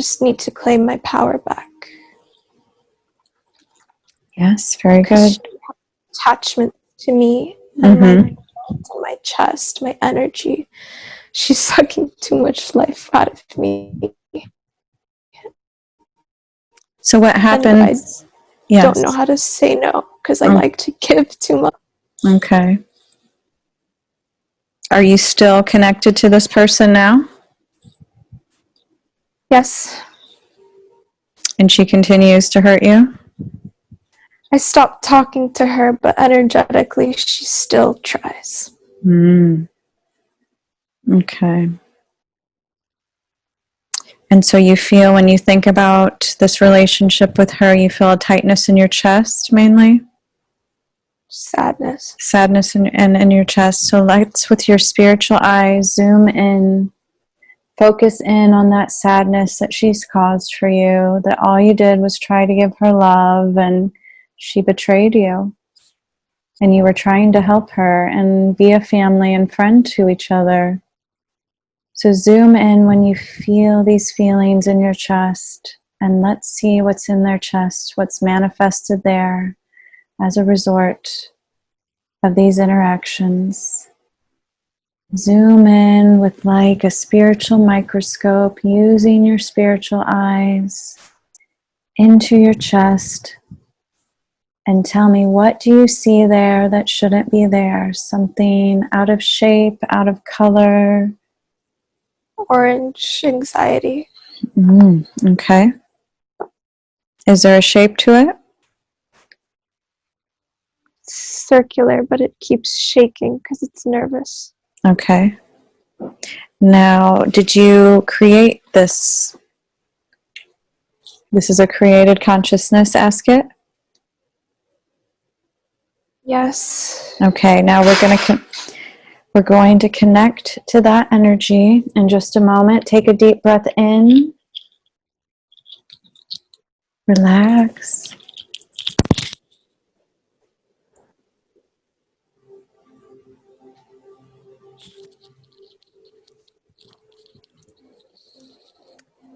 just need to claim my power back. Yes, very good. Attachment to me and my chest, my energy. She's sucking too much life out of me. So what happens? I don't know how to say no because I like to give too much. Okay. Are you still connected to this person now? Yes. And she continues to hurt you? I stopped talking to her, but energetically, she still tries. Okay. And so you feel, when you think about this relationship with her, you feel a tightness in your chest mainly? Sadness. Sadness in your chest. So let's, with your spiritual eyes, zoom in. Focus in on that sadness that she's caused for you, that all you did was try to give her love and she betrayed you. And you were trying to help her and be a family and friend to each other. So zoom in when you feel these feelings in your chest, and let's see what's in their chest, what's manifested there as a result of these interactions. Zoom in with like a spiritual microscope, using your spiritual eyes into your chest, and tell me, what do you see there that shouldn't be there? Something out of shape, out of color? Orange anxiety. Okay. Is there a shape to it? It's circular, but it keeps shaking because it's nervous. Okay. Now, did you create this? This is a created consciousness, ask it? Yes. Okay, now we're going to connect to that energy in just a moment. Take a deep breath in. Relax.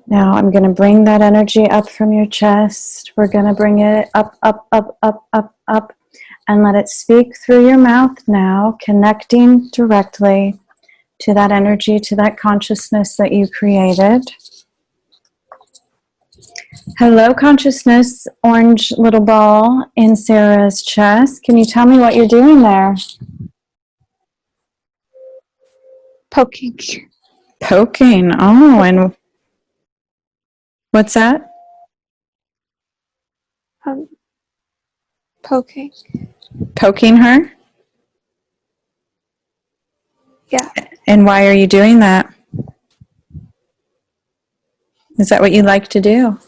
Now I'm going to bring that energy up from your chest. We're going to bring it up, up, up, up, up, up, and let it speak through your mouth now, connecting directly to that energy, to that consciousness that you created. Hello, consciousness, orange little ball in Sarah's chest. Can you tell me what you're doing there? Poking. Poking. Oh, and what's that? Poking. Poking her? Yeah. And why are you doing that? Is that what you like to do?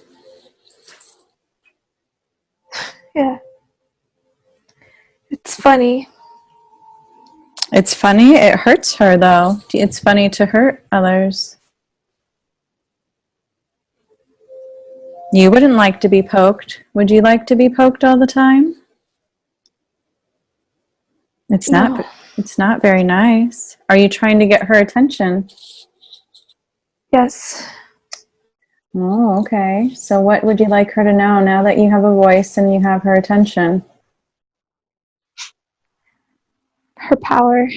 Yeah. It's funny. It's funny. It hurts her, though. It's funny to hurt others. You wouldn't like to be poked. Would you like to be poked all the time? It's not. No. It's not very nice. Are you trying to get her attention? Yes. Oh, okay. So what would you like her to know now that you have a voice and you have her attention? Her power.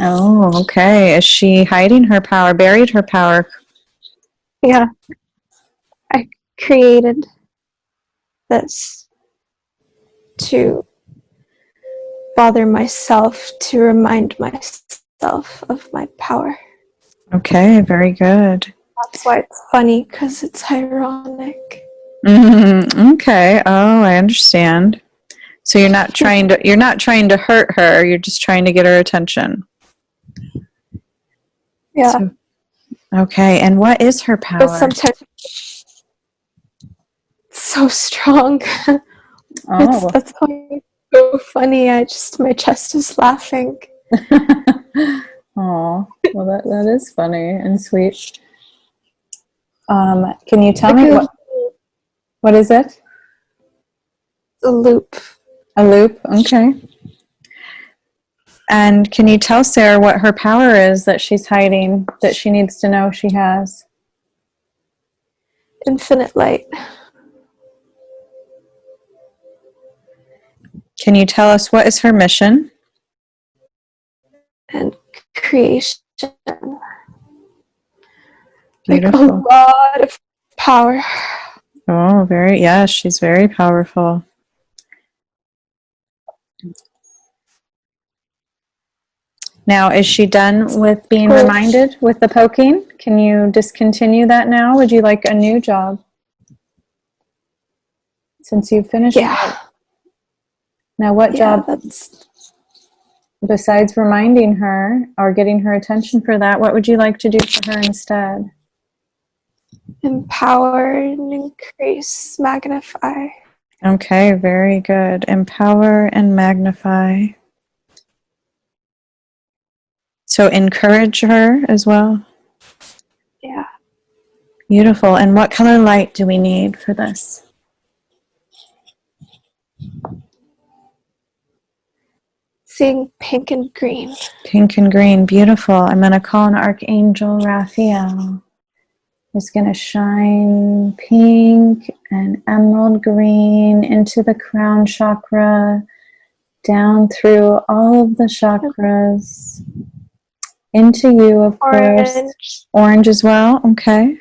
Oh, okay. Is she hiding her power, buried her power? Yeah. I created this to bother myself, to remind myself of my power. Okay, very good. That's why it's funny, because it's ironic. Okay. Oh, I understand. So you're not trying to hurt her, you're just trying to get her attention. Yeah. So, okay, and what is her power? But sometimes it's so strong. Oh. That's why it's so funny. My chest is laughing. Oh, well that is funny and sweet. Can you tell me what is it? A loop. A loop, okay. And can you tell Sarah what her power is that she's hiding, that she needs to know she has? infinite light. Can you tell us what is her mission? And creation. Like a Beautiful. lot of power. Oh, yes, she's very powerful. Now, is she done with being reminded with the poking? Can you discontinue that now? Would you like a new job? Since you've finished it. Now, what job, besides reminding her or getting her attention for that, what would you like to do for her instead? Empower and increase, magnify. Okay, very good. Empower and magnify. So encourage her as well? Yeah. Beautiful. And what color light do we need for this? Seeing pink and green. Pink and green. Beautiful. I'm going to call an Archangel Raphael. Is going to shine pink and emerald green into the crown chakra, down through all of the chakras, into you, of course. Orange as well. Okay.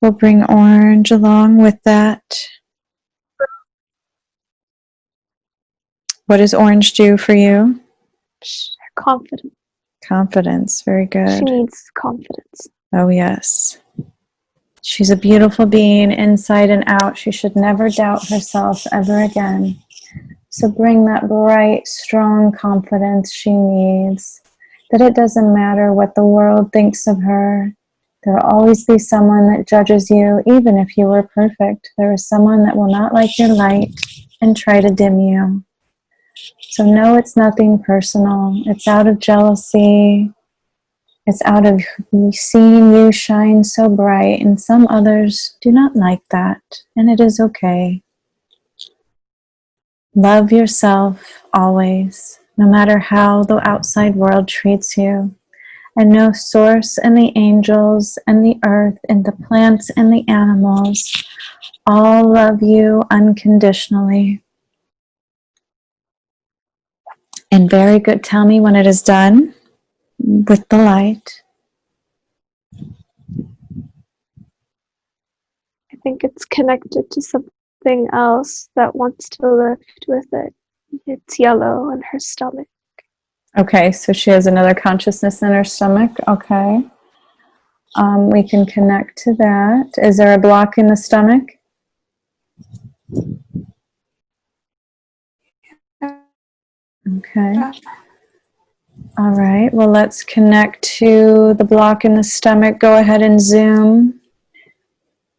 We'll bring orange along with that. What does orange do for you? Confidence. Confidence. Very good. She needs confidence. Oh, yes. She's a beautiful being inside and out. She should never doubt herself ever again. So bring that bright, strong confidence she needs, that it doesn't matter what the world thinks of her. There will always be someone that judges you, even if you were perfect. There is someone that will not like your light and try to dim you. So no, it's nothing personal. It's out of jealousy. It's out of seeing you shine so bright, and some others do not like that, and it is okay. Love yourself always, no matter how the outside world treats you. And know Source and the angels and the earth and the plants and the animals all love you unconditionally. And very good. Tell me when it is done with the light. I think it's connected to something else that wants to lift with it. It's yellow in her stomach. Okay, so she has another consciousness in her stomach. Okay. We can connect to that. Is there a block in the stomach? Okay. All right. Well, let's connect to the block in the stomach. Go ahead and zoom.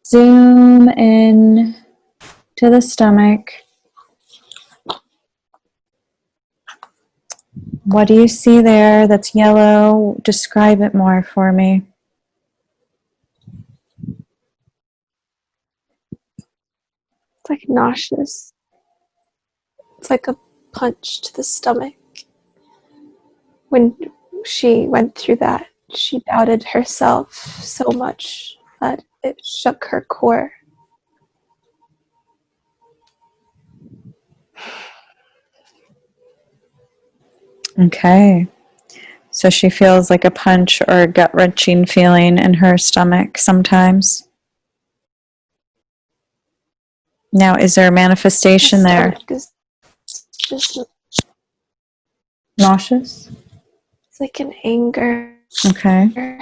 Zoom in to the stomach. What do you see there that's yellow? Describe it more for me. It's like nauseous. It's like a punch to the stomach. When she went through that, she doubted herself so much that it shook her core. Okay. So she feels like a punch or a gut-wrenching feeling in her stomach sometimes. Now, is there a manifestation there? Just nauseous? It's like an anger. Okay.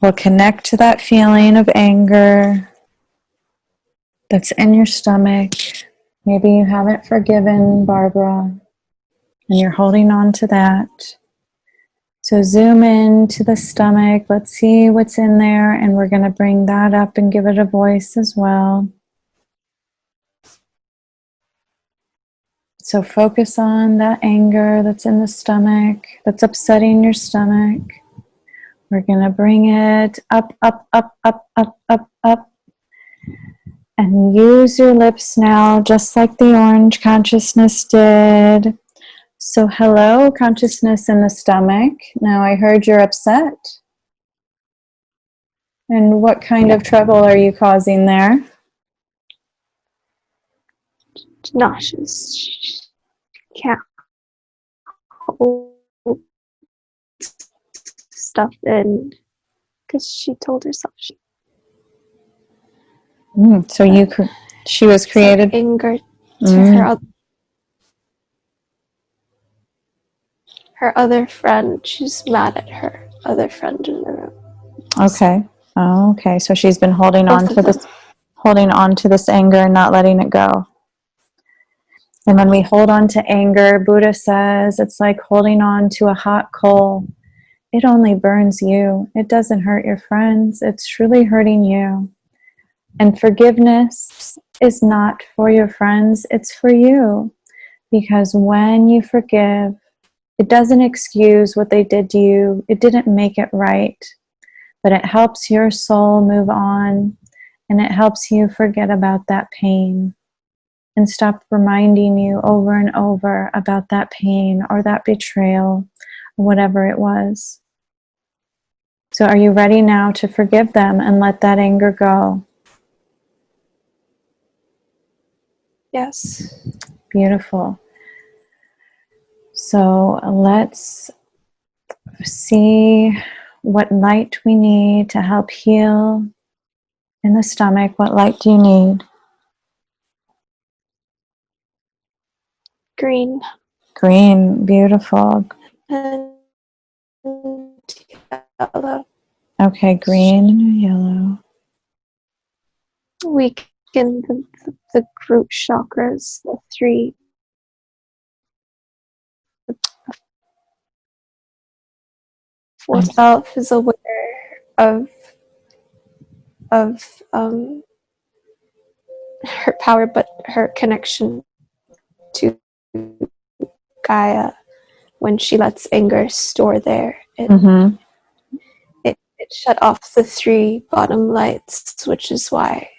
We'll connect to that feeling of anger that's in your stomach. Maybe you haven't forgiven Barbara and you're holding on to that. So zoom in to the stomach. Let's see what's in there, and we're going to bring that up and give it a voice as well. So focus on that anger that's in the stomach, that's upsetting your stomach. We're going to bring it up, up, up, up, up, up, up. And use your lips now, just like the orange consciousness did. So hello, consciousness in the stomach. Now I heard you're upset. And what kind of trouble are you causing there? Nauseous. She can't hold stuff in because she told herself So she was created. like anger to her other friend. She's mad at her other friend in the room. Okay. Oh, okay. So she's been holding on Both to of them. this anger and not letting it go. And when we hold on to anger, Buddha says it's like holding on to a hot coal. It only burns you. It doesn't hurt your friends. It's truly hurting you. And forgiveness is not for your friends. It's for you. Because when you forgive, it doesn't excuse what they did to you. It didn't make it right. But it helps your soul move on, and it helps you forget about that pain and stop reminding you over and over about that pain or that betrayal or whatever it was. So are you ready now to forgive them and let that anger go? Yes. Beautiful. So let's see what light we need to help heal in the stomach. What light do you need? Green. Green, beautiful. And yellow. Okay, green and yellow. Weaken the root chakras, the three. Fourth self is aware of her power, but her connection to Gaia, when she lets anger store there, it shut off the three bottom lights, which is why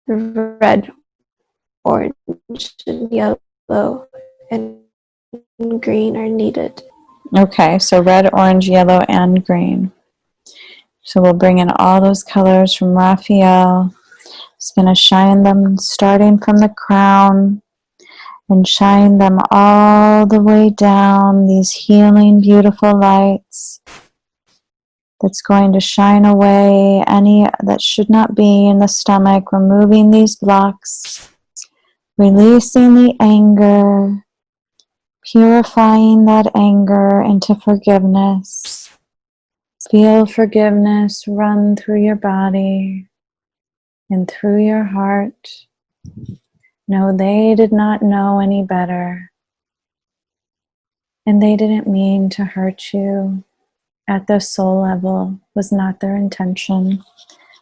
the red, orange, and yellow and green are needed. Okay, so red, orange, yellow, and green. So we'll bring in all those colors from Raphael. It's going to shine them starting from the crown and shine them all the way down, these healing, beautiful lights that's going to shine away any that should not be in the stomach, removing these blocks, releasing the anger, purifying that anger into forgiveness. Feel forgiveness run through your body and through your heart. No, they did not know any better. And they didn't mean to hurt you. At the soul level was not their intention.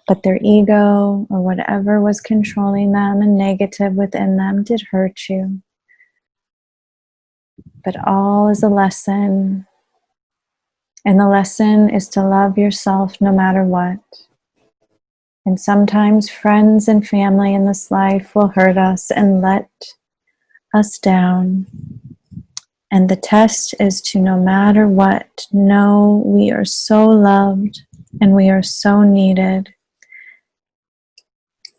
But their ego or whatever was controlling them and negative within them did hurt you. But all is a lesson. And the lesson is to love yourself no matter what. And sometimes friends and family in this life will hurt us and let us down. And the test is to, no matter what, know we are so loved and we are so needed.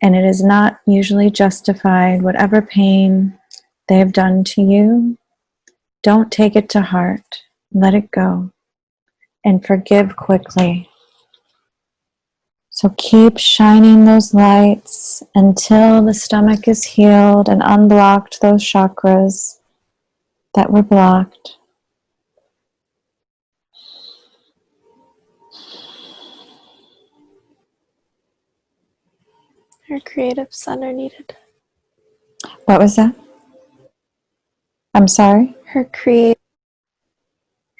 And it is not usually justified, whatever pain they have done to you. Don't take it to heart. Let it go. And forgive quickly. So keep shining those lights until the stomach is healed and unblocked those chakras that were blocked. Her creative center needed. What was that? I'm sorry? Her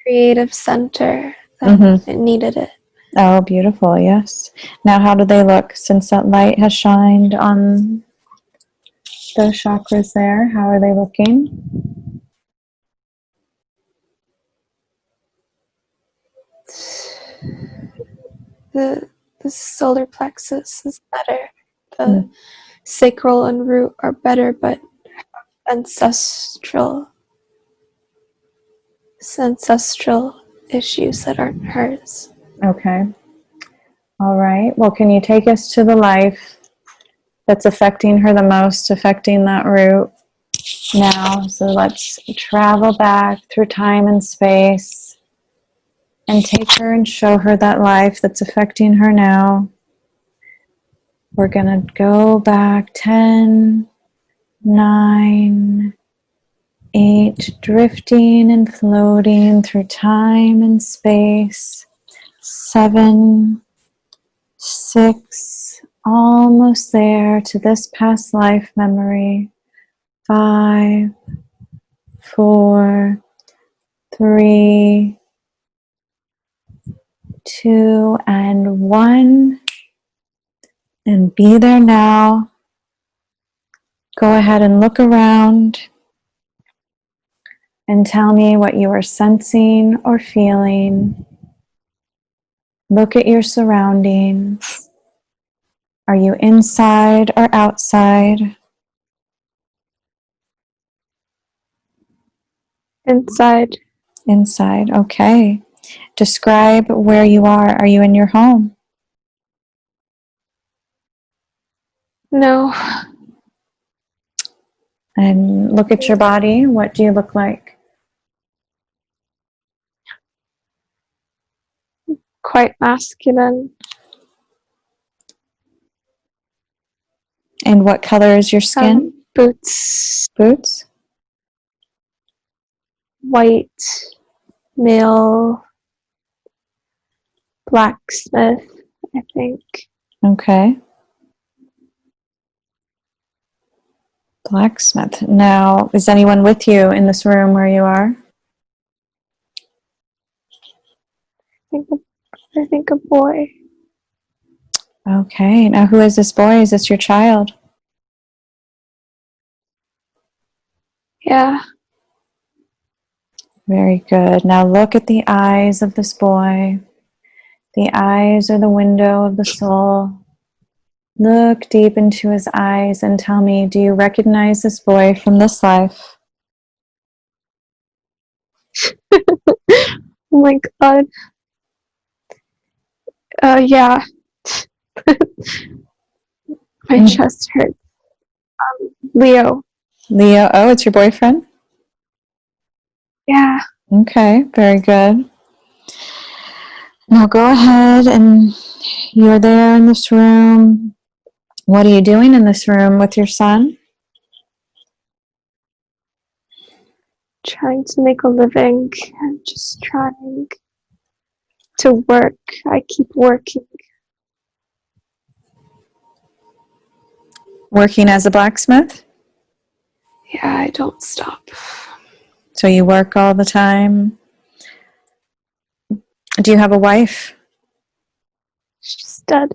creative center, it needed it. Oh, beautiful, yes. Now how do they look since that light has shined on those chakras there? How are they looking? The solar plexus is better. The sacral and root are better, but ancestral issues that aren't hers. Okay. All right. Well, can you take us to the life that's affecting her the most, affecting that root now? So let's travel back through time and space and take her and show her that life that's affecting her now. We're going to go back 10, 9, 8, drifting and floating through time and space. 7, 6, almost there to this past life memory. 5, 4, 3, 2, and 1. And be there now. Go ahead and look around and tell me what you are sensing or feeling. Look at your surroundings. Are you inside or outside? Inside. Inside, okay. Describe where you are. Are you in your home? No. And look at your body. What do you look like? Quite masculine. And what color is your skin? Boots. Boots? White. Male. Blacksmith, I think. Okay. Blacksmith. Now, is anyone with you in this room where you are? I think a boy. Okay. Now, who is this boy? Is this your child? Yeah. Very good. Now look at the eyes of this boy. The eyes are the window of the soul. Look deep into his eyes and tell me, do you recognize this boy from this life? Oh my god. Yeah. My chest hurts. Leo. Leo. Oh, it's your boyfriend? Yeah. Okay, very good. Now go ahead and you're there in this room. What are you doing in this room with your son? Trying to make a living. I'm just trying to work. I keep working. Working as a blacksmith? Yeah, I don't stop. So you work all the time? Do you have a wife? She's dead.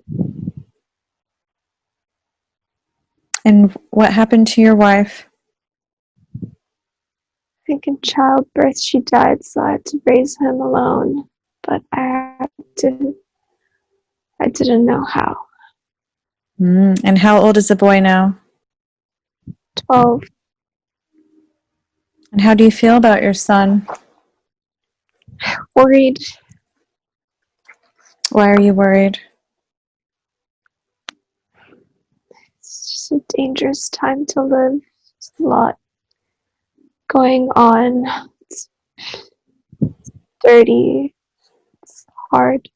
And what happened to your wife? I think in childbirth she died, so I had to raise him alone. But I didn't know how. And how old is the boy now? 12. And how do you feel about your son? Worried. Why are you worried? It's just a dangerous time to live. There's a lot going on. It's dirty. It's hard.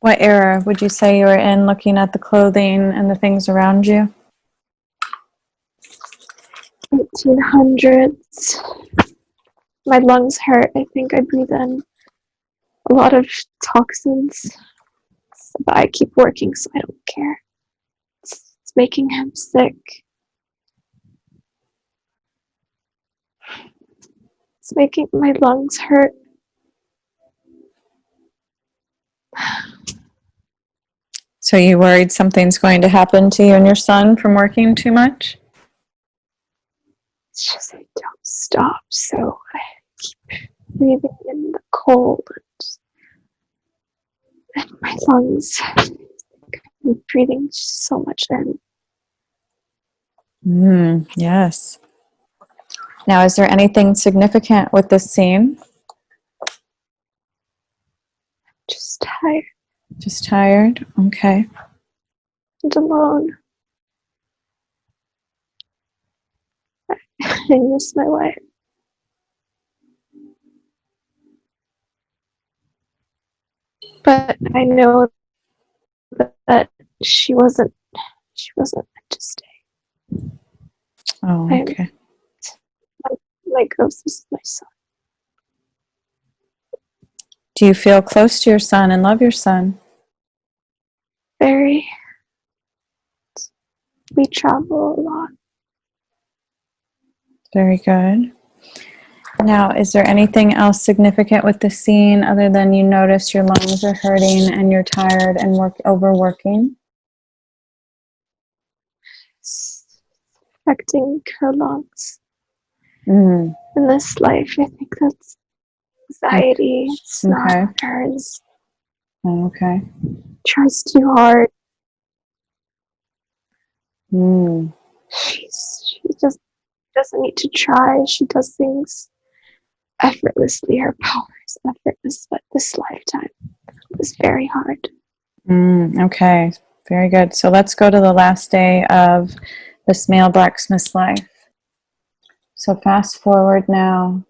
What era would you say you were in looking at the clothing and the things around you? 1800s. My lungs hurt. I think I breathe in a lot of toxins. But I keep working, so I don't care. It's making him sick. It's making my lungs hurt. So you worried something's going to happen to you and your son from working too much? It's just I don't stop, so I keep breathing in the cold and my lungs. I'm breathing so much in. Yes. Now, is there anything significant with this scene? Just tired. Just tired? Okay. And alone. I miss my wife. But I know that she wasn't meant to stay. Oh, okay. My ghost is my son. Do you feel close to your son and love your son? Very. We travel a lot. Very good. Now, is there anything else significant with the scene other than you notice your lungs are hurting and you're tired and overworking? It's affecting her lungs. Mm. In this life, I think that's anxiety. It's Okay. not hers. Okay. Tries too hard. Mm. She just doesn't need to try. She does things effortlessly. Her power is effortless, but this lifetime was very hard. Okay. Very good. So let's go to the last day of this male blacksmith's life. So fast forward now.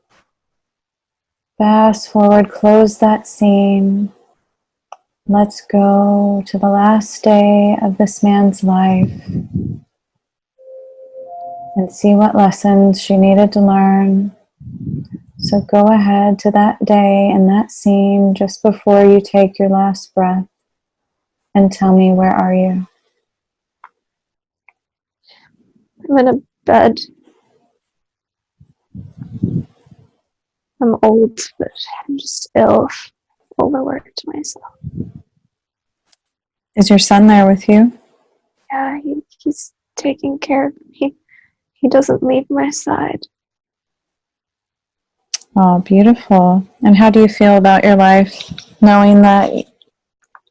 Fast forward, close that scene. Let's go to the last day of this man's life and see what lessons she needed to learn. So go ahead to that day and that scene just before you take your last breath and tell me, where are you? I'm in a bed. I'm old, but I'm just ill. Overworked myself. Is your son there with you? Yeah, he's taking care of me. He doesn't leave my side. Oh, beautiful. And how do you feel about your life, knowing that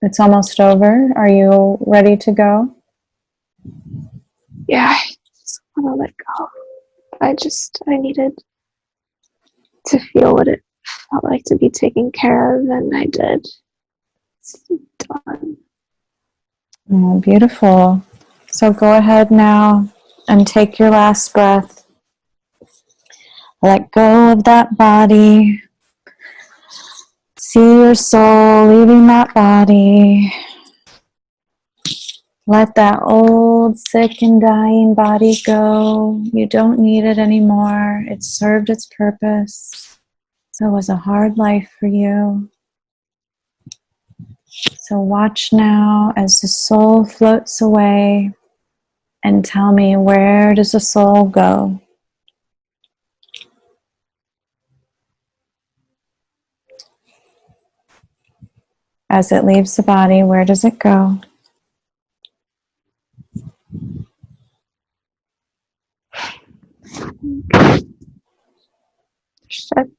it's almost over? Are you ready to go? Yeah, I just want to let go. I needed to feel what it felt like to be taken care of, and I did. It's done. Oh, beautiful. So go ahead now and take your last breath. Let go of that body. See your soul leaving that body. Let that old, sick, and dying body go. You don't need it anymore. It served its purpose. So it was a hard life for you. So watch now as the soul floats away, and tell me, where does the soul go? As it leaves the body, where does it go? Ship.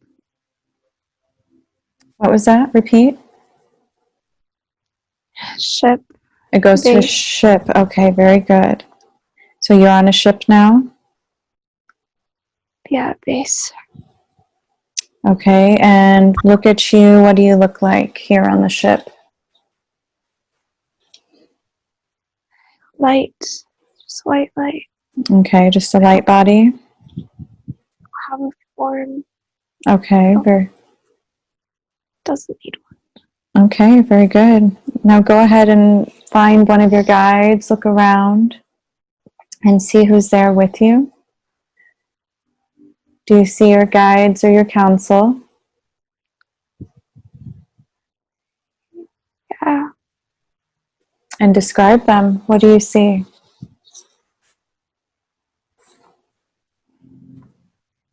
What was that? Repeat. Ship. It goes to a Base. ship. Okay, very good. So you're on a ship now? Yeah, base. Okay, and look at you. What do you look like here on the ship? Light. Just white light. Okay, just a light body. Have a form. Okay, Doesn't need one. okay, very good. Now go ahead and find one of your guides, look around, and see who's there with you. Do you see your guides or your council? Yeah. And describe them. What do you see?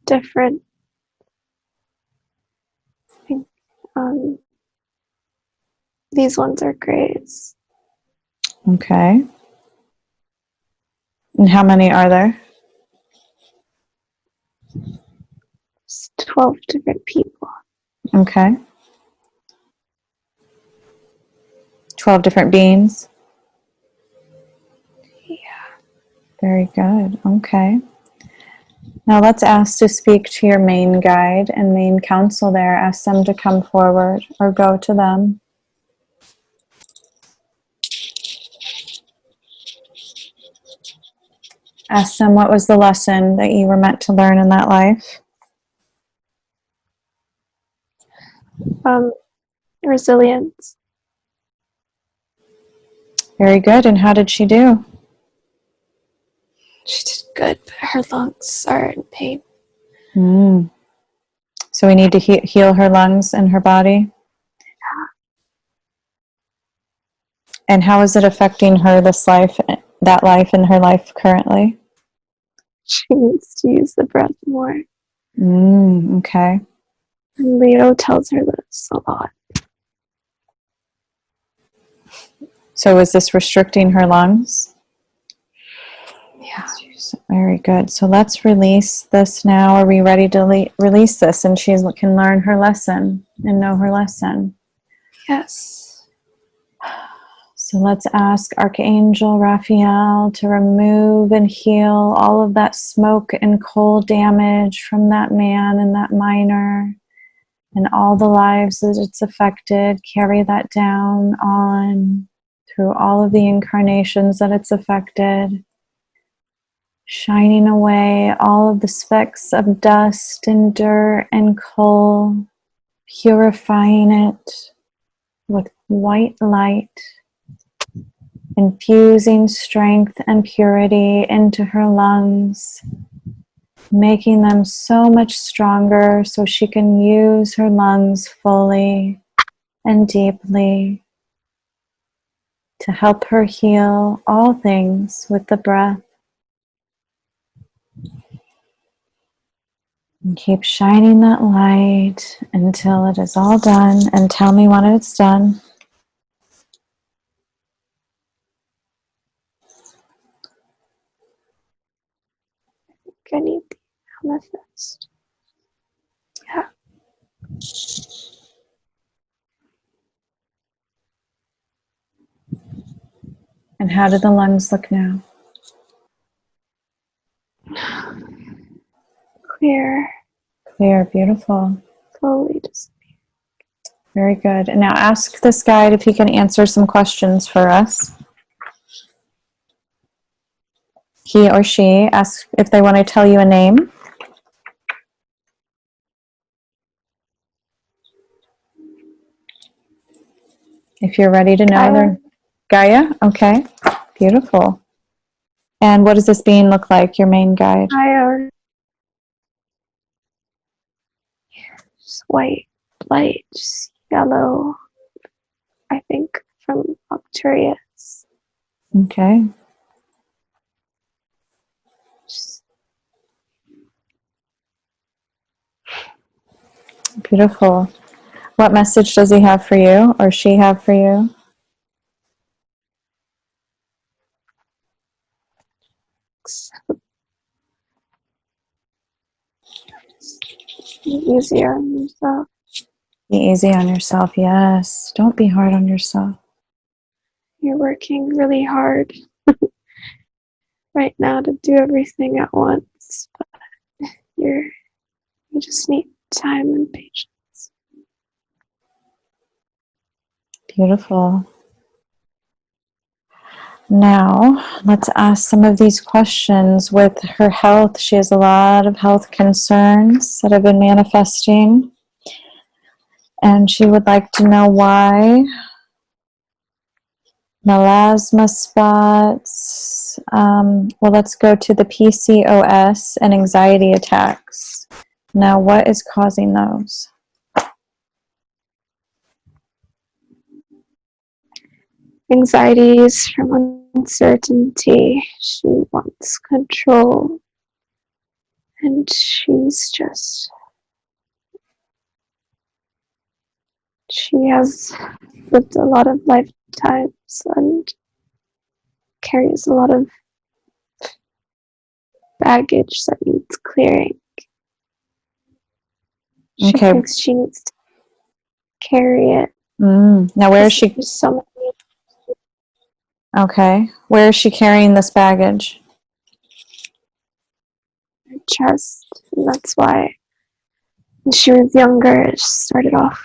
Different. I think, these ones are grays. Okay. And how many are there? It's 12 different people. Okay. 12 different beings? Yeah. Very good. Okay. Now let's ask to speak to your main guide and main council there. Ask them to come forward or go to them. Ask them, what was the lesson that you were meant to learn in that life? Resilience. Very good. And how did she do? She did good, but her lungs are in pain. So we need to heal her lungs and her body. And how is it affecting her, that life in her life currently? She needs to use the breath more. Okay. And Leo tells her this a lot. So is this restricting her lungs? Yeah. Very good. So let's release this now. Are we ready to release this and she can learn her lesson and know her lesson? Yes. So let's ask Archangel Raphael to remove and heal all of that smoke and coal damage from that man and that miner and all the lives that it's affected. Carry that down on through all of the incarnations that it's affected, shining away all of the specks of dust and dirt and coal, purifying it with white light, infusing strength and purity into her lungs, making them so much stronger so she can use her lungs fully and deeply to help her heal all things with the breath. And keep shining that light until it is all done, and tell me when it's done. I need the amethyst. Yeah. And how do the lungs look now? Clear. Clear, beautiful. Slowly disappear. Very good. And now ask this guide if he can answer some questions for us. He or she, ask if they want to tell you a name. If you're ready to know. Gaia? Okay. Beautiful. And what does this being look like, your main guide? Gaia. Just white, light, just yellow. I think from Octarius. Okay. Just Beautiful. What message does he have for you or she have for you? be easier on yourself. Be easy on yourself, yes. Don't be hard on yourself. You're working really hard right now to do everything at once, but you just need time and patience. Beautiful. Now, let's ask some of these questions with her health. She has a lot of health concerns that have been manifesting, and she would like to know why. Melasma spots. Well, let's go to the PCOS and anxiety attacks. Now, what is causing those? Anxieties from uncertainty. She wants control. And she has lived a lot of lifetimes and carries a lot of baggage that needs clearing. She thinks she needs to carry it. Now, where is she? There's so many. Okay. Where is she carrying this baggage? Her chest. And that's why when she was younger, it started off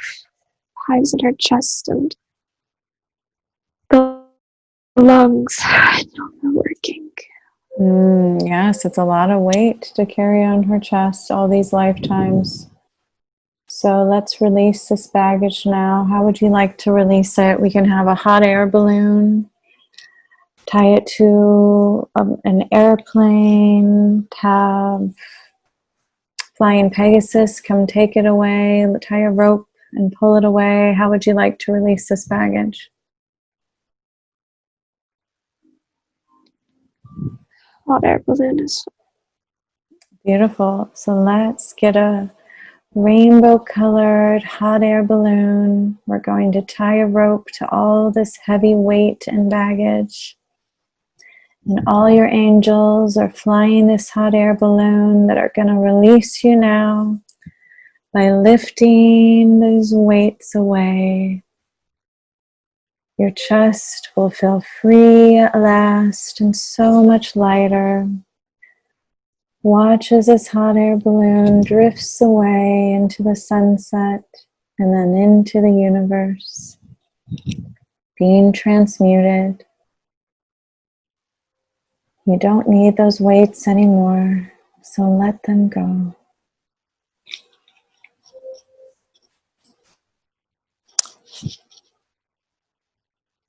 hives in her chest and the lungs. I know they're working. Yes, it's a lot of weight to carry on her chest all these lifetimes. So let's release this baggage now. How would you like to release it? We can have a hot air balloon, tie it to an airplane, have Flying Pegasus come take it away, tie a rope and pull it away. How would you like to release this baggage? Hot air balloon is Beautiful. So let's get a rainbow colored hot air balloon. We're going to tie a rope to all this heavy weight and baggage. And all your angels are flying this hot air balloon that are going to release you now by lifting these weights away. Your chest will feel free at last and so much lighter. Watch as this hot air balloon drifts away into the sunset and then into the universe, being transmuted. You don't need those weights anymore, so let them go.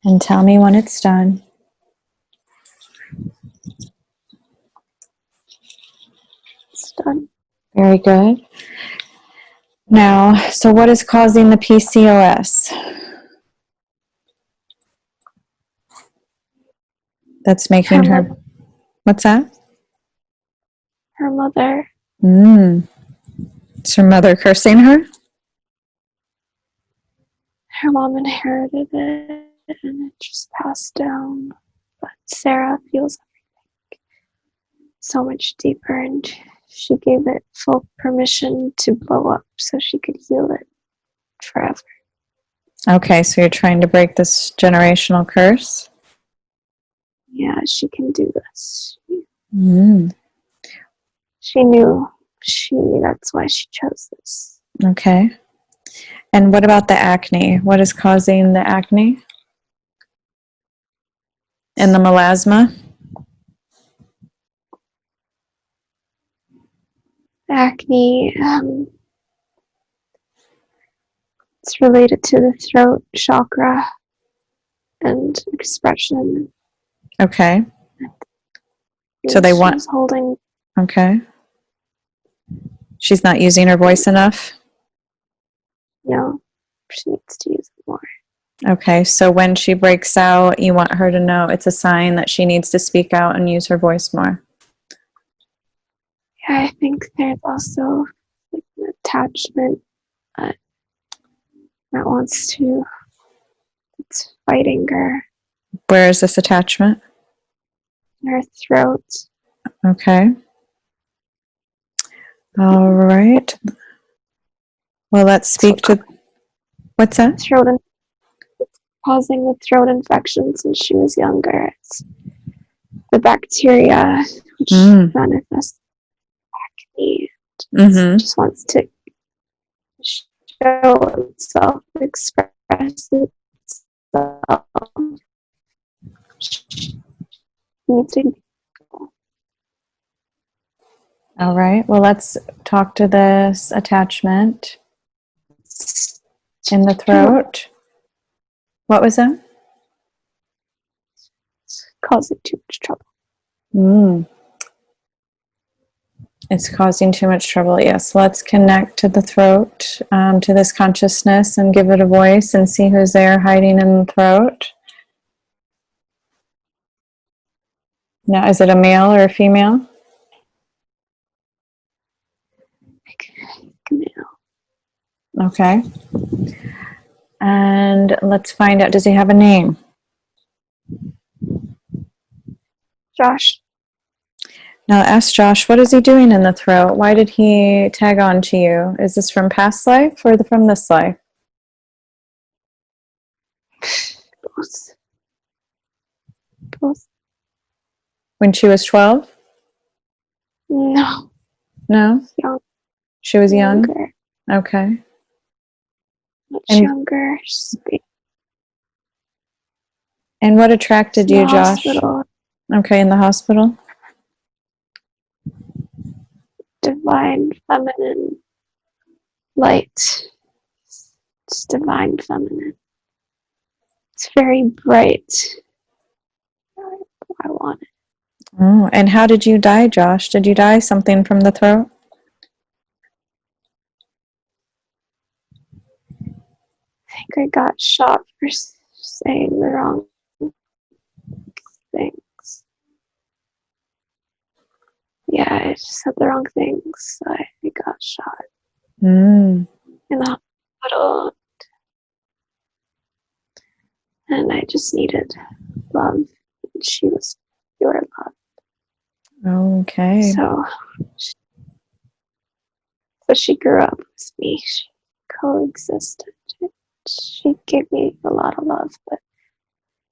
And tell me when it's done. done. Very good. Now, so what is causing the PCOS? That's making her what's that? Her mother. Is her mother cursing her? Her mom inherited it and it just passed down. But Sarah feels everything so much deeper, and she gave it full permission to blow up so she could heal it forever. Okay, so you're trying to break this generational curse? Yeah, she can do this. Mm. She knew. That's why she chose this. Okay. And what about the acne? What is causing the acne? And the melasma? Acne, it's related to the throat chakra and expression. Okay. So they want... She's holding... Okay. She's not using her voice enough? No, she needs to use it more. Okay, so when she breaks out, you want her to know it's a sign that she needs to speak out and use her voice more. Yeah, I think there's also like an attachment that wants to... It's fighting her. Where is this attachment? In her throat. Okay. All right. Well, let's speak to... What's that? It's causing the throat infection since she was younger. It's the bacteria which manifests acne. It just wants to show itself, express itself. All right. Well, let's talk to this attachment in the throat. What was that? It's causing too much trouble. It's causing too much trouble. Yes. Let's connect to the throat, to this consciousness, and give it a voice and see who's there hiding in the throat. Now, is it a male or a female? Male. Okay. And let's find out, does he have a name? Josh. Now ask Josh, what is he doing in the throat? Why did he tag on to you? Is this from past life or from this life? Both. When she was 12? No. No? Young. She was young? Younger. Okay. Much younger. And what attracted you, Josh? Hospital. Okay, in the hospital? divine feminine light. It's divine feminine. It's very bright. I want it. Oh, and how did you die, Josh? Did you die something from the throat? I think I got shot for saying the wrong things. Yeah, I just said the wrong things. I got shot in the hospital. And I just needed love. And she was pure love. Okay. So she grew up with me. She coexisted. She gave me a lot of love, but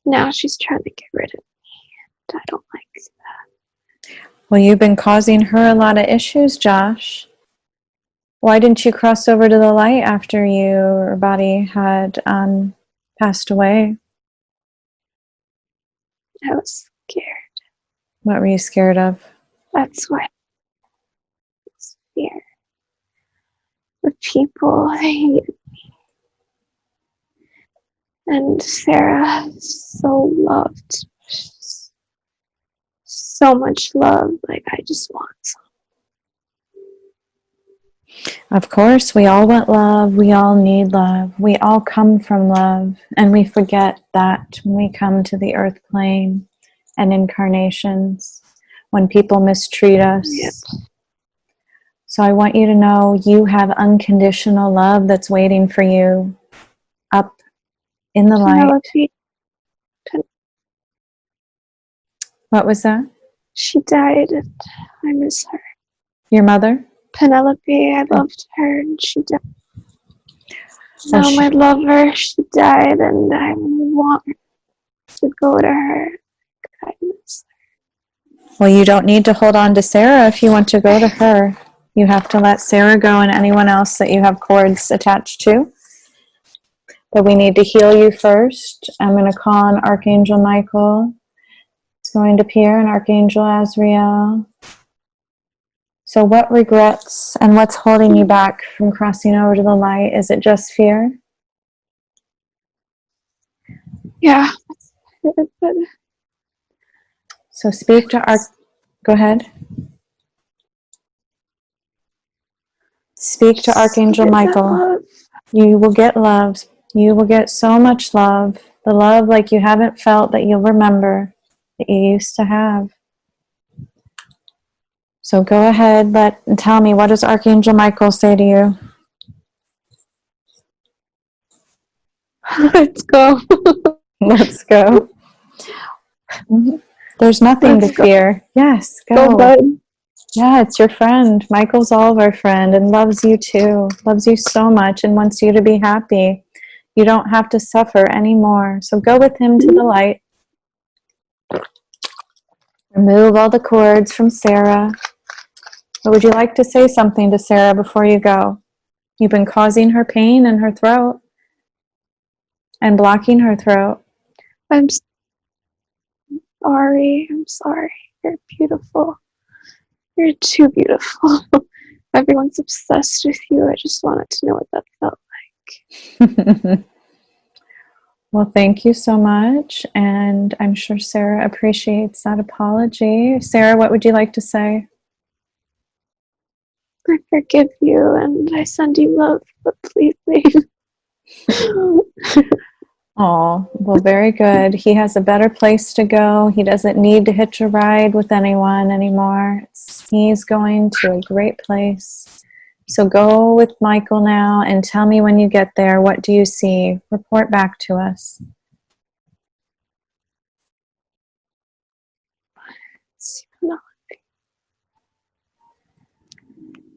now she's trying to get rid of me. And I don't like that. Well, you've been causing her a lot of issues, Josh. Why didn't you cross over to the light after your body had passed away? I was scared. What were you scared of? That's why I was scared. The people, they hated me. And Sarah so loved. So much love. Like, I just want some. Of course, we all want love. We all need love. We all come from love. And we forget that when we come to the earth plane and incarnations, when people mistreat us. Yep. So I want you to know you have unconditional love that's waiting for you up in the light. What was that? She died, and I miss her. Your mother? Penelope, I loved her, and she died. Now my lover, she died, and I want to go to her. I miss her. Well, you don't need to hold on to Sarah if you want to go to her. You have to let Sarah go and anyone else that you have cords attached to. But we need to heal you first. I'm going to call on Archangel Michael. It's going to appear in Archangel Azrael. So what regrets and what's holding you back from crossing over to the light? Is it just fear? Yeah. So speak to Go ahead. Speak to Archangel Michael. You will get love. You will get so much love. The love like you haven't felt that you'll remember that you used to have. So go ahead, and tell me, what does Archangel Michael say to you? Let's go. Let's go. There's nothing to fear. Yes, go. Go. Yeah, it's your friend. Michael's all of our friend and loves you too. Loves you so much and wants you to be happy. You don't have to suffer anymore. So go with him to the light. Remove all the cords from Sarah. Or would you like to say something to Sarah before you go? You've been causing her pain in her throat and blocking her throat. I'm sorry. I'm sorry. You're beautiful. You're too beautiful. Everyone's obsessed with you. I just wanted to know what that felt like. Well, thank you so much. And I'm sure Sarah appreciates that apology. Sarah, what would you like to say? I forgive you and I send you love, but please leave. Oh, well, very good. He has a better place to go. He doesn't need to hitch a ride with anyone anymore. He's going to a great place. So go with Michael now and tell me when you get there, what do you see? Report back to us.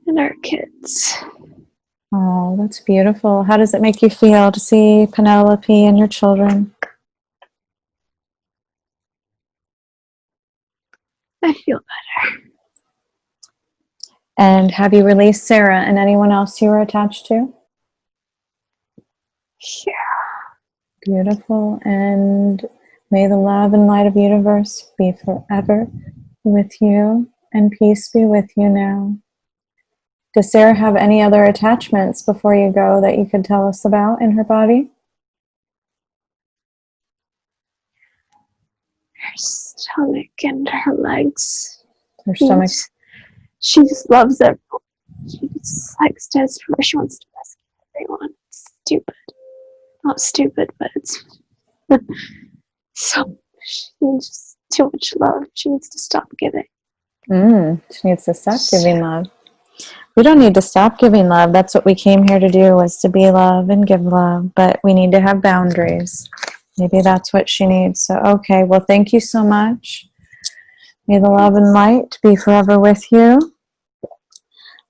And our kids. Oh, that's beautiful. How does it make you feel to see Penelope and your children? I feel better. And have you released Sarah and anyone else you were attached to? Yeah. Beautiful. And may the love and light of the universe be forever with you, and peace be with you now. Does Sarah have any other attachments before you go that you could tell us about in her body? Her stomach and her legs. Her stomach. She just loves everyone. She just likes to, she wants to rescue everyone. It's stupid. Not stupid, but it's so, she needs just too much love. She needs to stop giving. She needs to stop giving love. We don't need to stop giving love. That's what we came here to do, was to be love and give love. But we need to have boundaries. Maybe that's what she needs. So, okay. Well, thank you so much. May the love and light be forever with you.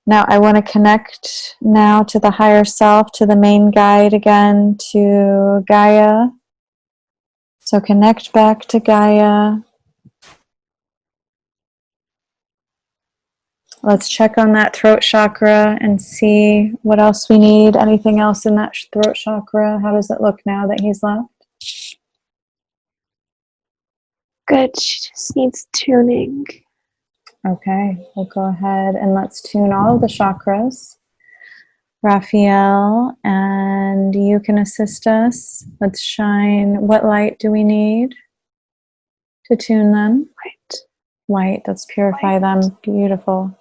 Now, I want to connect now to the higher self, to the main guide again, to Gaia. So connect back to Gaia. Let's check on that throat chakra and see what else we need. Anything else in that throat chakra? How does it look now that he's left? Good. She just needs tuning. Okay, we'll go ahead and let's tune all of the chakras. Raphael, and you can assist us. Let's shine. What light do we need to tune them? White. Let's purify them. Beautiful.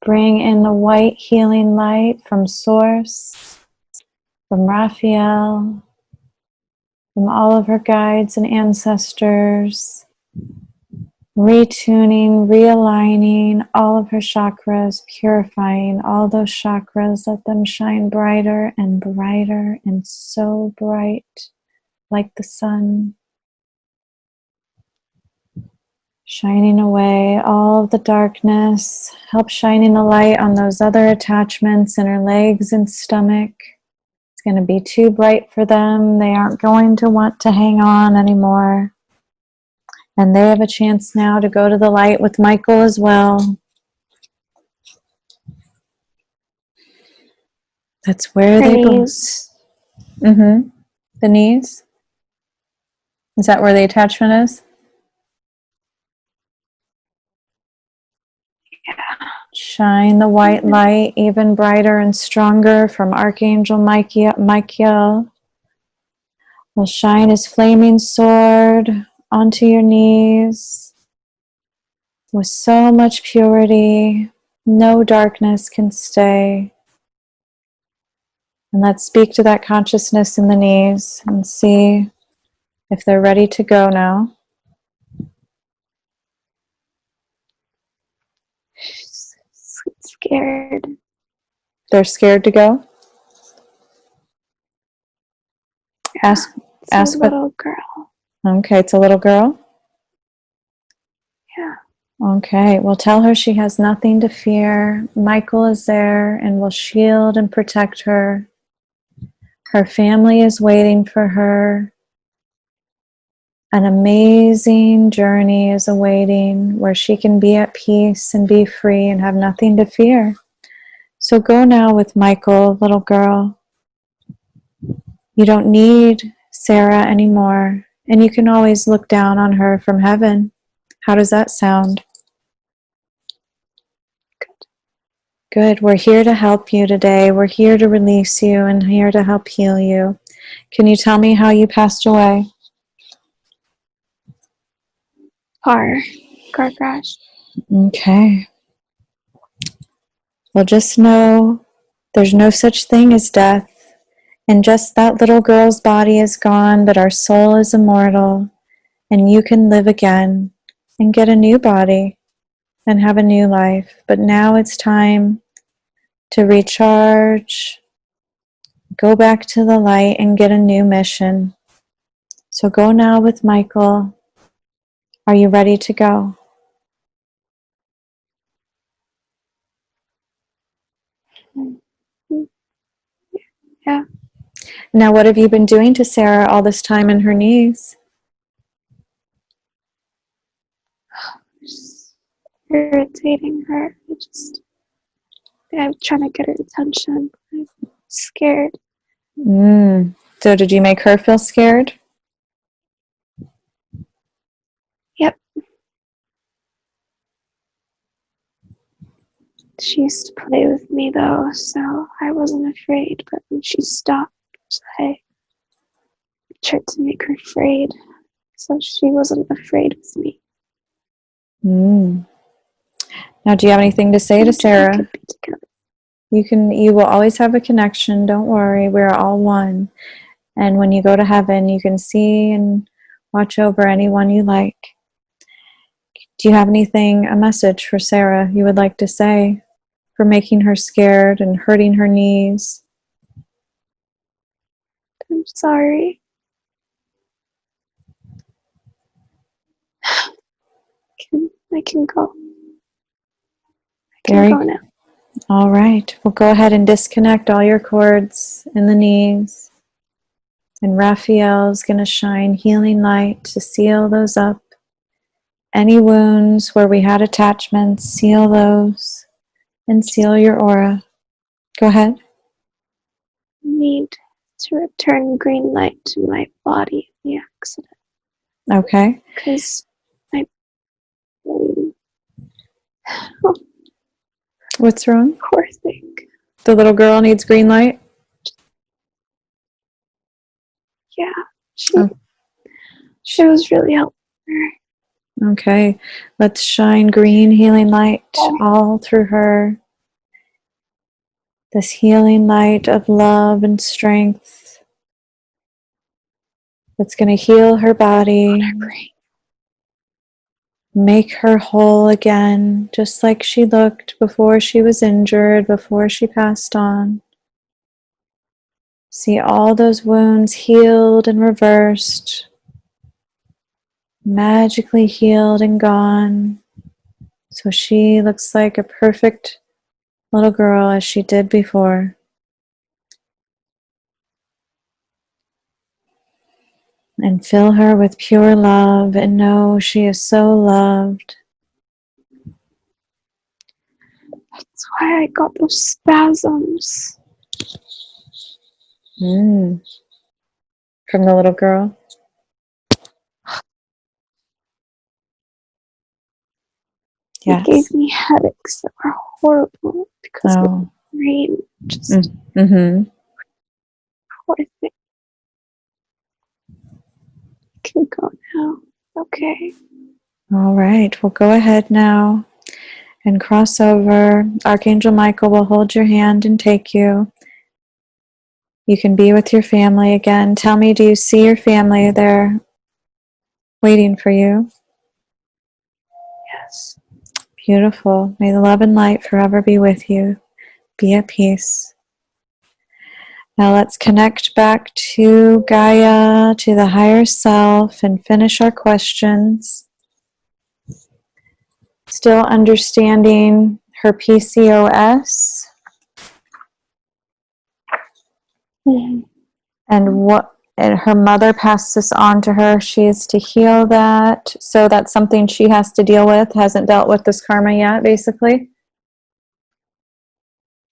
Bring in the white healing light from Source, from Raphael, from all of her guides and ancestors, retuning, realigning all of her chakras, purifying all those chakras. Let them shine brighter and brighter and so bright like the sun. Shining away all of the darkness. Help shining the light on those other attachments in her legs and stomach. It's going to be too bright for them. They aren't going to want to hang on anymore. And they have a chance now to go to the light with Michael as well. That's where they belong. The knees. Is that where the attachment is? Yeah. Shine the white light even brighter and stronger from Archangel Michael. Will shine his flaming sword onto your knees with so much purity. No darkness can stay. And let's speak to that consciousness in the knees and see if they're ready to go now. She's scared. They're scared to go? Yeah, Ask a little girl. Okay, it's a little girl? Yeah. Okay, well, tell her she has nothing to fear. Michael is there and will shield and protect her. Her family is waiting for her. An amazing journey is awaiting where she can be at peace and be free and have nothing to fear. So go now with Michael, little girl. You don't need Sarah anymore, and you can always look down on her from heaven. How does that sound? Good. We're here to help you today. We're here to release you and here to help heal you. Can you tell me how you passed away? Car crash. Okay. Well, just know there's no such thing as death. And just that little girl's body is gone, but our soul is immortal. And you can live again and get a new body and have a new life. But now it's time to recharge, go back to the light and get a new mission. So go now with Michael. Are you ready to go? Yeah. Now, what have you been doing to Sarah all this time in her knees? Just irritating her. I'm trying to get her attention. I'm scared. So did you make her feel scared? Yep. She used to play with me though, so I wasn't afraid, but when she stopped, I tried to make her afraid, so she wasn't afraid with me. Mm. Now, do you have anything to say to Sarah? We could be together. You will always have a connection. Don't worry. We're all one. And when you go to heaven, you can see and watch over anyone you like. Do you have a message for Sarah you would like to say for making her scared and hurting her knees? I'm sorry. I can go. I can go now. All right. We'll go ahead and disconnect all your cords in the knees. And Raphael's going to shine healing light to seal those up. Any wounds where we had attachments, seal those and seal your aura. Go ahead. I need to return green light to my body in the accident. Okay. Because my brain. What's wrong? Poor thing. The little girl needs green light? Yeah. She was really helpful. Okay. Let's shine green healing light all through her. This healing light of love and strength that's going to heal her body, make her whole again, just like she looked before she was injured, before she passed on. See all those wounds healed and reversed, magically healed and gone. So she looks like a perfect little girl as she did before. And fill her with pure love and know she is so loved. That's why I got those spasms. From the little girl? Yes. It gave me headaches that were horrible because of the rain. Just poor thing. Can go now. Okay. All right. We'll go ahead now and cross over. Archangel Michael will hold your hand and take you. You can be with your family again. Tell me, do you see your family there waiting for you? Yes. Beautiful. May the love and light forever be with you. Be at peace. Now let's connect back to Gaia, to the higher self, and finish our questions. Still understanding her PCOS and her mother passed this on to her. She is to heal that. So that's something she has to deal with, hasn't dealt with this karma yet, basically.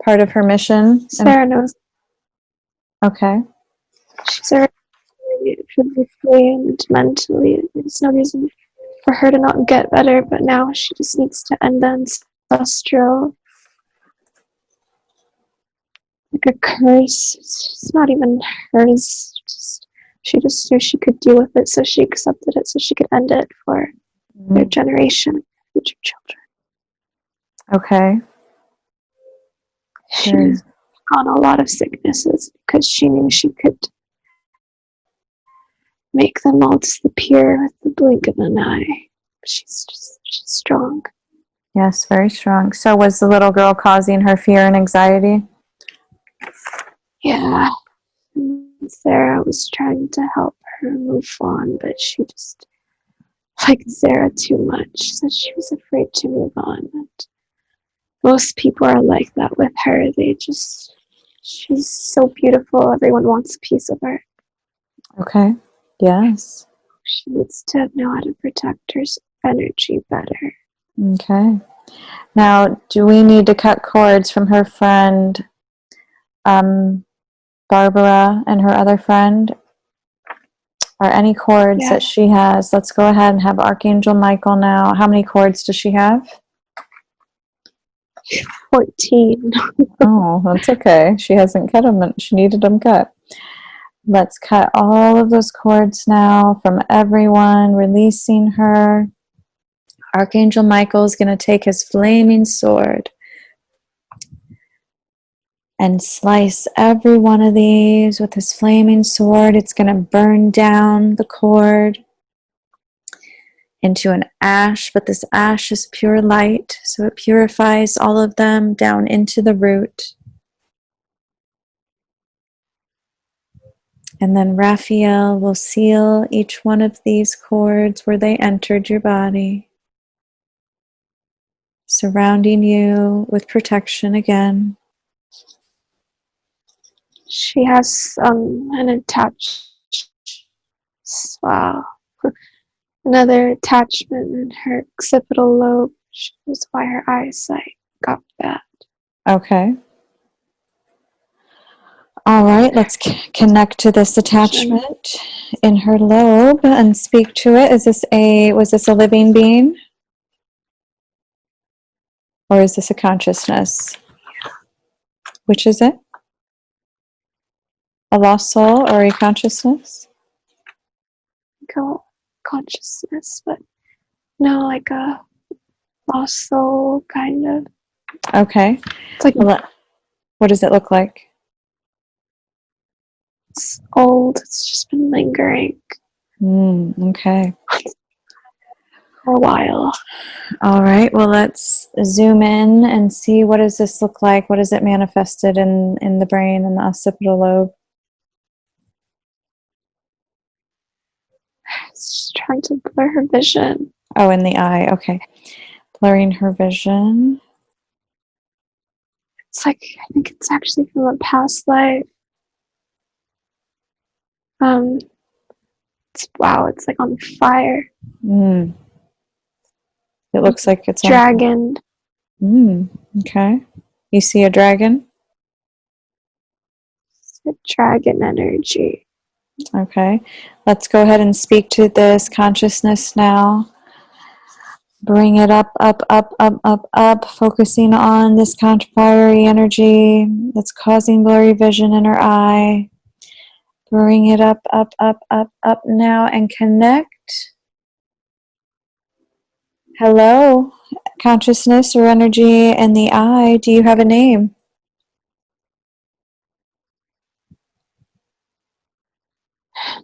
Part of her mission. Sarah knows. Okay. She's already physically and mentally. There's no reason for her to not get better, but now she just needs to end the ancestral, like a curse. It's not even hers. She just knew she could deal with it, so she accepted it, so she could end it for their generation, future children. Okay. She's on a lot of sicknesses because she knew she could make them all disappear with the blink of an eye. She's strong. Yes, very strong. So was the little girl causing her fear and anxiety? Yeah. Sarah was trying to help her move on, but she just liked Sarah too much, so she was afraid to move on. And most people are like that with her. She's so beautiful. Everyone wants a piece of her. Okay. Yes. She needs to know how to protect her energy better. Okay. Now, do we need to cut cords from her friend, Barbara, and her other friend? Or any cords that she has? Let's go ahead and have Archangel Michael now. How many cords does she have? 14. Oh, that's okay. She hasn't cut them. She needed them cut. Let's cut all of those cords now from everyone, releasing her. Archangel Michael is going to take his flaming sword and slice every one of these with his flaming sword. It's going to burn down the cord into an ash, but this ash is pure light, so it purifies all of them down into the root. And then Raphael will seal each one of these cords where they entered your body, surrounding you with protection again. She has an attached, wow, another attachment in her occipital lobe. That's why her eyesight got bad. Okay. All right, let's connect to this attachment in her lobe and speak to it. Was this a living being? Or is this a consciousness? Which is it? A lost soul or a consciousness? Go consciousness, but no, like a lost soul kind of. Okay. It's like what does it look like? it's old. It's just been lingering Okay. for a while. All right. Well, let's zoom in and see, what does this look like? What is it manifested in the brain and the occipital lobe? It's just trying to blur her vision. Oh, in the eye. Okay. Blurring her vision. It's like, I think it's actually from a past life. It's like on fire. It looks like it's dragon. Okay. You see a dragon? It's a dragon energy. Okay. Let's go ahead and speak to this consciousness now. Bring it up, up, up, up, up, up, focusing on this fiery energy that's causing blurry vision in her eye. Bring it up, up, up, up, up now and connect. Hello, consciousness or energy in the eye. Do you have a name?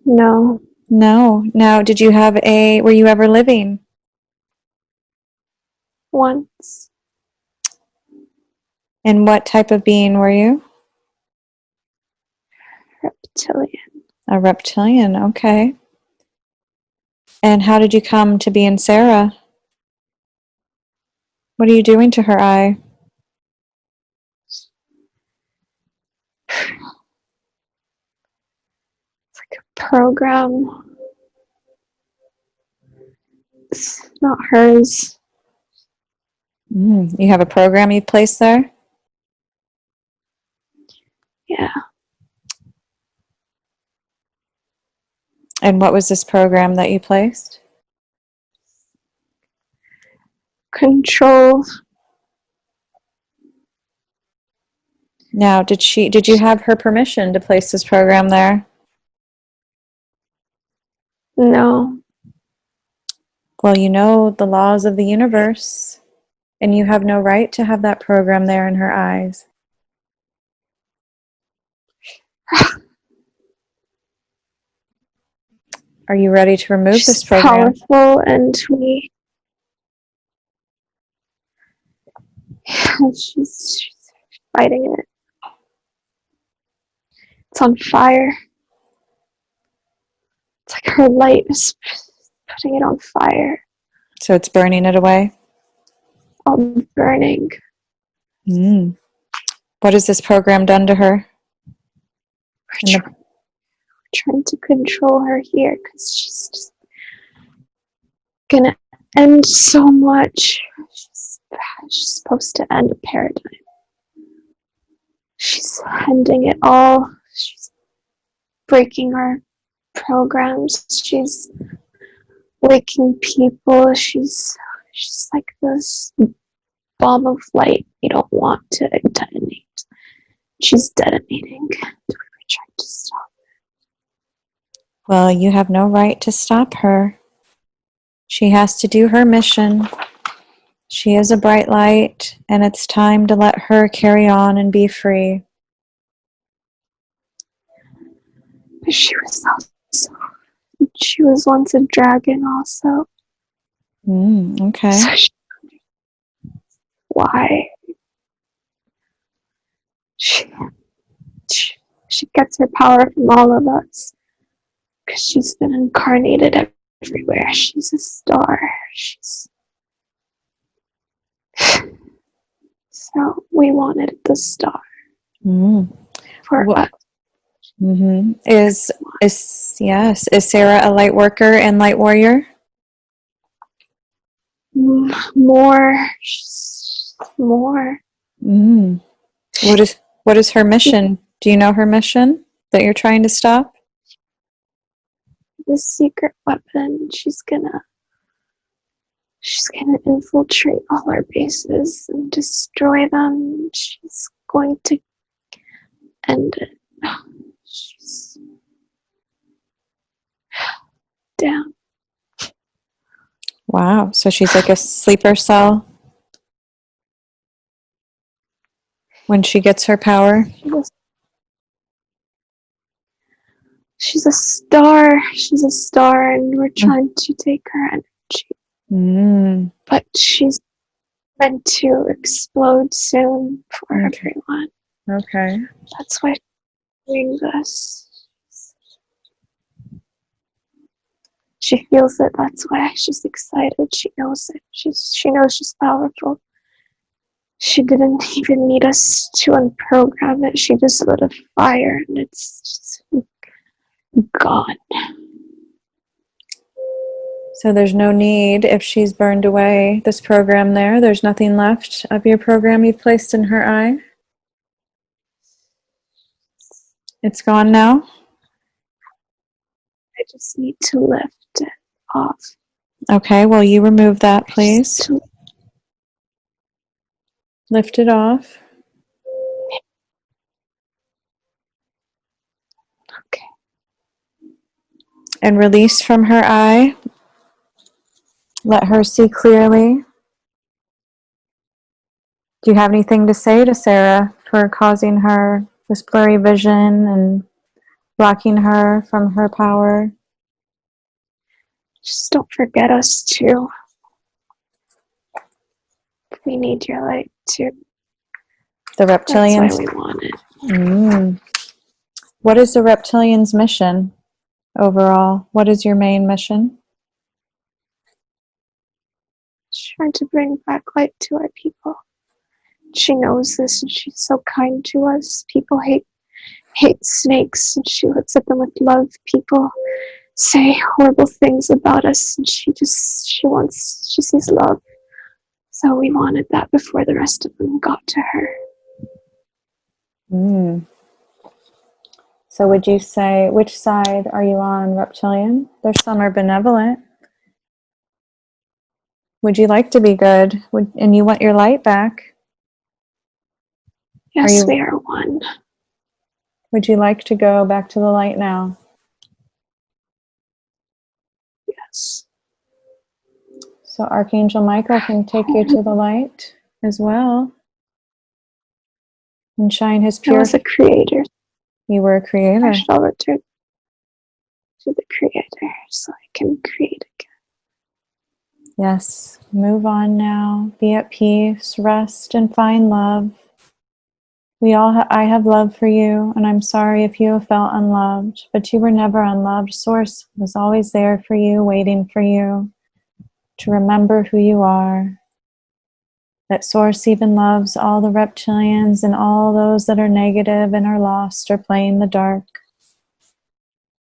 No. No. Now, were you ever living? Once. And what type of being were you? Reptilian. A reptilian, okay. And how did you come to be in Sarah? What are you doing to her eye? It's like a program. It's not hers. You have a program you placed there? Yeah. And what was this program that you placed? Control. Now, did you have her permission to place this program there? No. Well, you know the laws of the universe, and you have no right to have that program there in her eyes. Are you ready to remove She's this program? powerful, and she's fighting it. It's on fire. It's like her light is putting it on fire. So it's burning it away? All burning. What has this program done to her? We're trying to control her here because she's just gonna end so much. She's supposed to end a paradigm. She's ending it all. She's breaking our programs. She's waking people. She's like this bomb of light you don't want to detonate. She's detonating. We're trying to stop. Well, you have no right to stop her. She has to do her mission. She is a bright light, and it's time to let her carry on and be free. But she was once a dragon also. Okay. So why? She gets her power from all of us. Because she's been incarnated everywhere. She's a star. So we wanted the star for us. Is Sarah a light worker and light warrior? More. What is her mission? Do you know her mission that you're trying to stop? The secret weapon. She's gonna infiltrate all our bases and destroy them. She's going to end it. She's down. Wow, so she's like a sleeper cell when she gets her power? She's a star. She's a star, and we're trying to take her energy. But she's meant to explode soon for everyone. Okay. That's why she's doing this. She feels it. That's why she's excited. She knows it. She knows she's powerful. She didn't even need us to unprogram it. She just lit a fire, and it's just gone. So there's no need, if she's burned away this program there's nothing left of your program you've placed in her eye? It's gone now? I just need to lift it off. Okay, well, you remove that, please. Lift it off. Okay. And release from her eye. Let her see clearly. Do you have anything to say to Sarah for causing her this blurry vision and blocking her from her power? Just don't forget us too. We need your light too. The reptilians. That's why we want it. What is the reptilians' mission overall? What is your main mission? She's trying to bring back light to our people. She knows this, and she's so kind to us. People hate snakes, and she looks at them with love. People say horrible things about us, and she sees love. So we wanted that before the rest of them got to her. So would you say, which side are you on, reptilian? There's some are benevolent. Would you like to be good? And you want your light back? Yes, we are one. Would you like to go back to the light now? Yes. So Archangel Michael can take you to the light as well and shine his pure... I was a creator. You were a creator. I shall return to the creator so I can create again. Yes. Move on now. Be at peace. Rest and find love. I have love for you, and I'm sorry if you have felt unloved, but you were never unloved. Source was always there for you, waiting for you to remember who you are. That Source even loves all the reptilians and all those that are negative and are lost or playing the dark.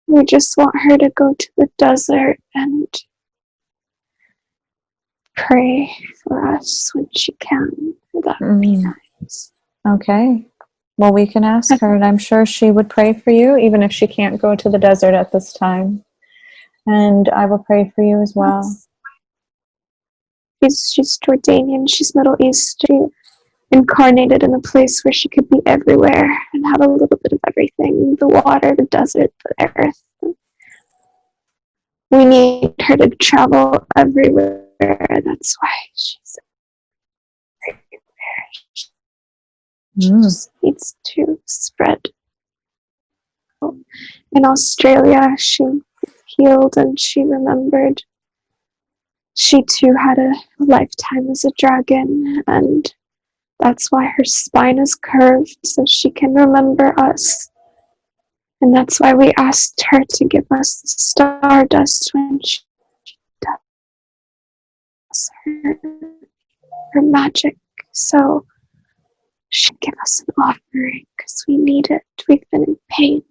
We just want her to go to the desert and pray for us when she can. That would be nice. Okay. Well, we can ask her, and I'm sure she would pray for you, even if she can't go to the desert at this time. And I will pray for you as well. She's Jordanian, she's Middle East. She incarnated in a place where she could be everywhere and have a little bit of everything, the water, the desert, the earth. We need her to travel everywhere. That's why she's everywhere. She just needs to spread. In Australia, she healed and she remembered. She too had a lifetime as a dragon, and that's why her spine is curved, so she can remember us. And that's why we asked her to give us the stardust when she does her magic. So she give us an offering because we need it. We've been in pain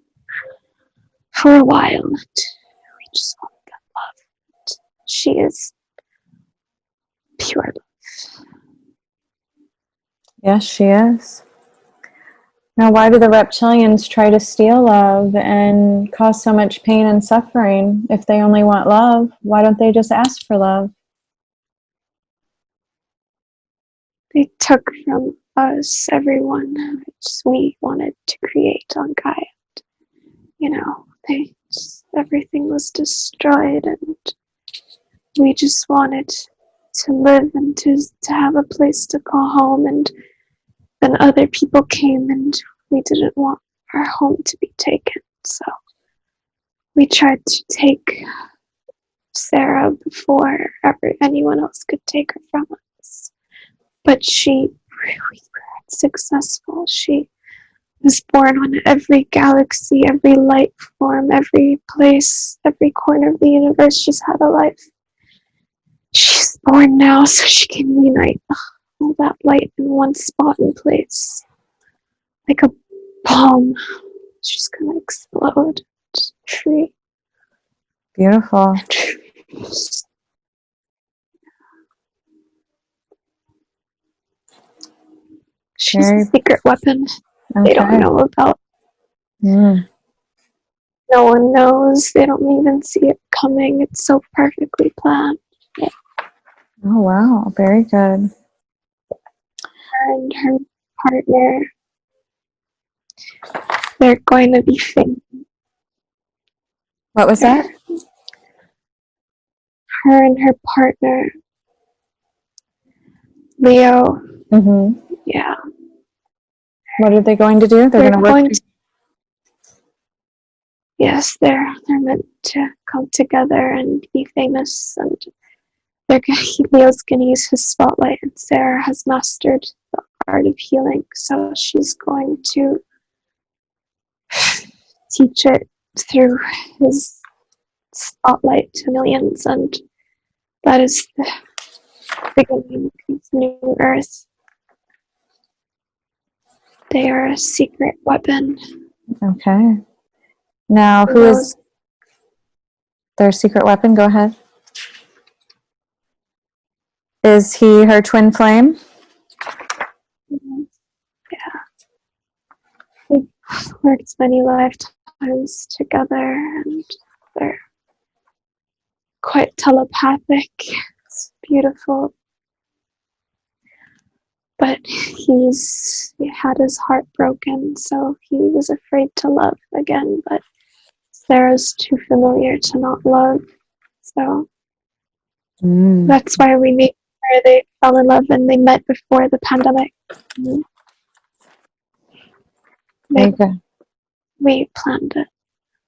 for a while, and we just want that love. She is pure love. Yes, she is. Now, why do the reptilians try to steal love and cause so much pain and suffering? If they only want love, why don't they just ask for love? They took from us, everyone, which we wanted to create on Gaia. You know, everything was destroyed, and we just wanted to live and to have a place to call home. And then other people came, and we didn't want our home to be taken. So we tried to take Sarah before anyone else could take her from us. But she really was successful. She was born on every galaxy, every light form, every place, every corner of the universe. She's had a life. She's born now so she can unite all that light in one spot and place. Like a bomb. She's gonna explode. Free. Beautiful. She's a secret weapon they don't know about. No one knows. They don't even see it coming. It's so perfectly planned. Yeah. Oh, wow. Very good. Her and her partner, they're going to be famous. What was that? Her and her partner, Leo. Mm-hmm. Yeah. What are they going to do? They're going to work. Yes, they're meant to come together and be famous, and Leo's gonna use his spotlight, and Sarah has mastered the art of healing, so she's going to teach it through his spotlight to millions, and that is the beginning of New Earth. They are a secret weapon. Okay. Now, who is their secret weapon? Go ahead. Is he her twin flame? Yeah. They've worked many lifetimes together, and they're quite telepathic. It's beautiful. But he had his heart broken, so he was afraid to love again. But Sarah's too familiar to not love, so that's why we made sure they fell in love and they met before the pandemic. Very good. We planned it.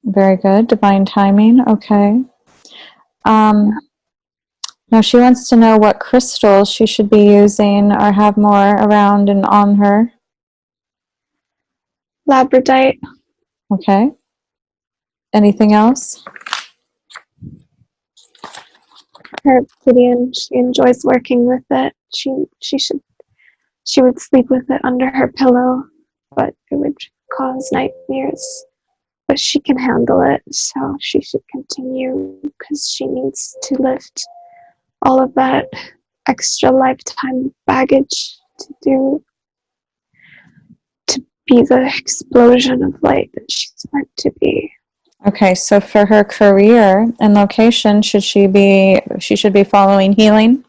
Very good. Divine timing. Okay. Now she wants to know what crystals she should be using or have more around and on her. Labradorite. Okay. Anything else? Reptilian. She enjoys working with it. She would sleep with it under her pillow, but it would cause nightmares. But she can handle it, so she should continue because she needs to lift all of that extra lifetime baggage to be the explosion of light that she's meant to be. Okay, so for her career and location, she should be following healing?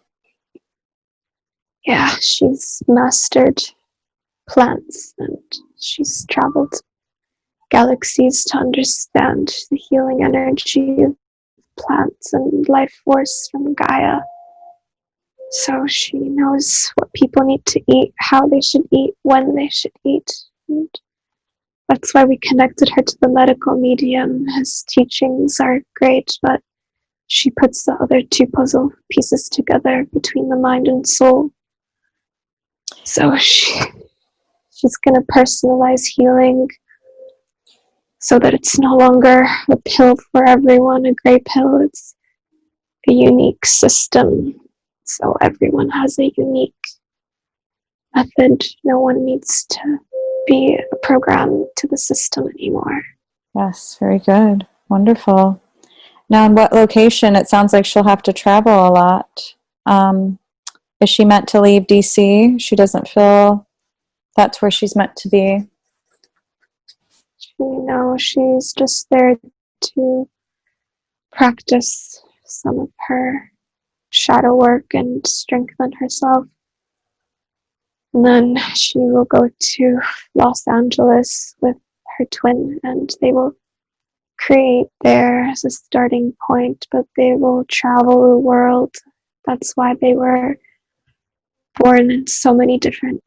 yeah, she's mastered plants and she's traveled galaxies to understand the healing energy of plants and life force from Gaia. So she knows what people need to eat, how they should eat, when they should eat. And that's why we connected her to the medical medium. His teachings are great, but she puts the other two puzzle pieces together between the mind and soul. So she's going to personalize healing so that it's no longer a pill for everyone, a gray pill. It's a unique system. So everyone has a unique method. No one needs to be programmed to the system anymore. Yes, very good. Wonderful. Now, in what location? It sounds like she'll have to travel a lot. Is she meant to leave DC? She doesn't feel that's where she's meant to be. She's just there to practice some of her shadow work and strengthen herself. And then she will go to Los Angeles with her twin, and they will create there as a starting point, but they will travel the world. That's why they were born in so many different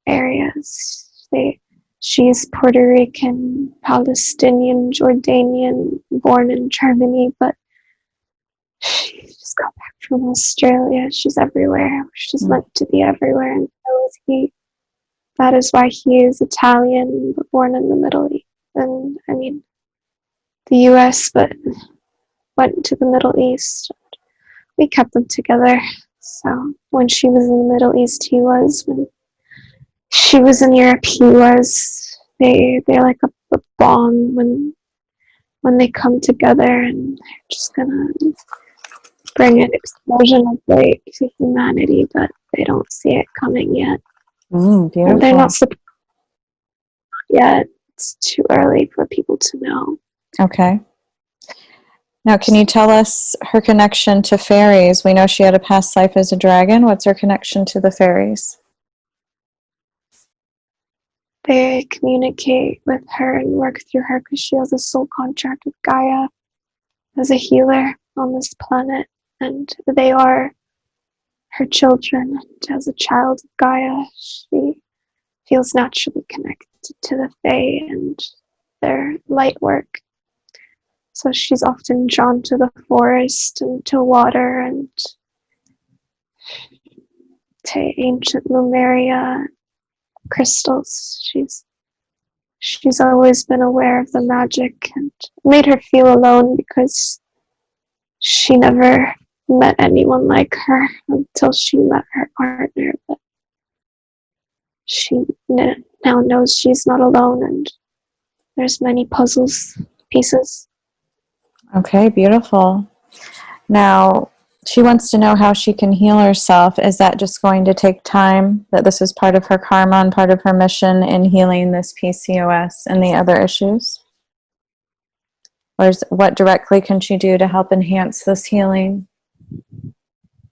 areas. She's Puerto Rican, Palestinian, Jordanian, born in Germany, but she just got back from Australia. She's everywhere. She's meant to be everywhere, and so is he. That is why he is Italian, but born in the Middle East. And the US, but went to the Middle East. We kept them together. So when she was in the Middle East, he was. When she was in Europe, he was. They're like a bond when they come together, and they're just gonna bring an explosion of light to humanity, but they don't see it coming yet. Beautiful. And they're not supposed yet. It's too early for people to know. Okay. Now, can you tell us her connection to fairies? We know she had a past life as a dragon. What's her connection to the fairies? They communicate with her and work through her because she has a soul contract with Gaia as a healer on this planet, and they are her children. And as a child of Gaia, she feels naturally connected to the Fae and their light work. So she's often drawn to the forest and to water and to ancient Lemuria crystals. She's always been aware of the magic, and made her feel alone because she never met anyone like her until she met her partner. But she now knows she's not alone, and there's many pieces. Okay, beautiful. Now, she wants to know how she can heal herself. Is that just going to take time? That this is part of her karma and part of her mission in healing this PCOS and the other issues? Or what directly can she do to help enhance this healing?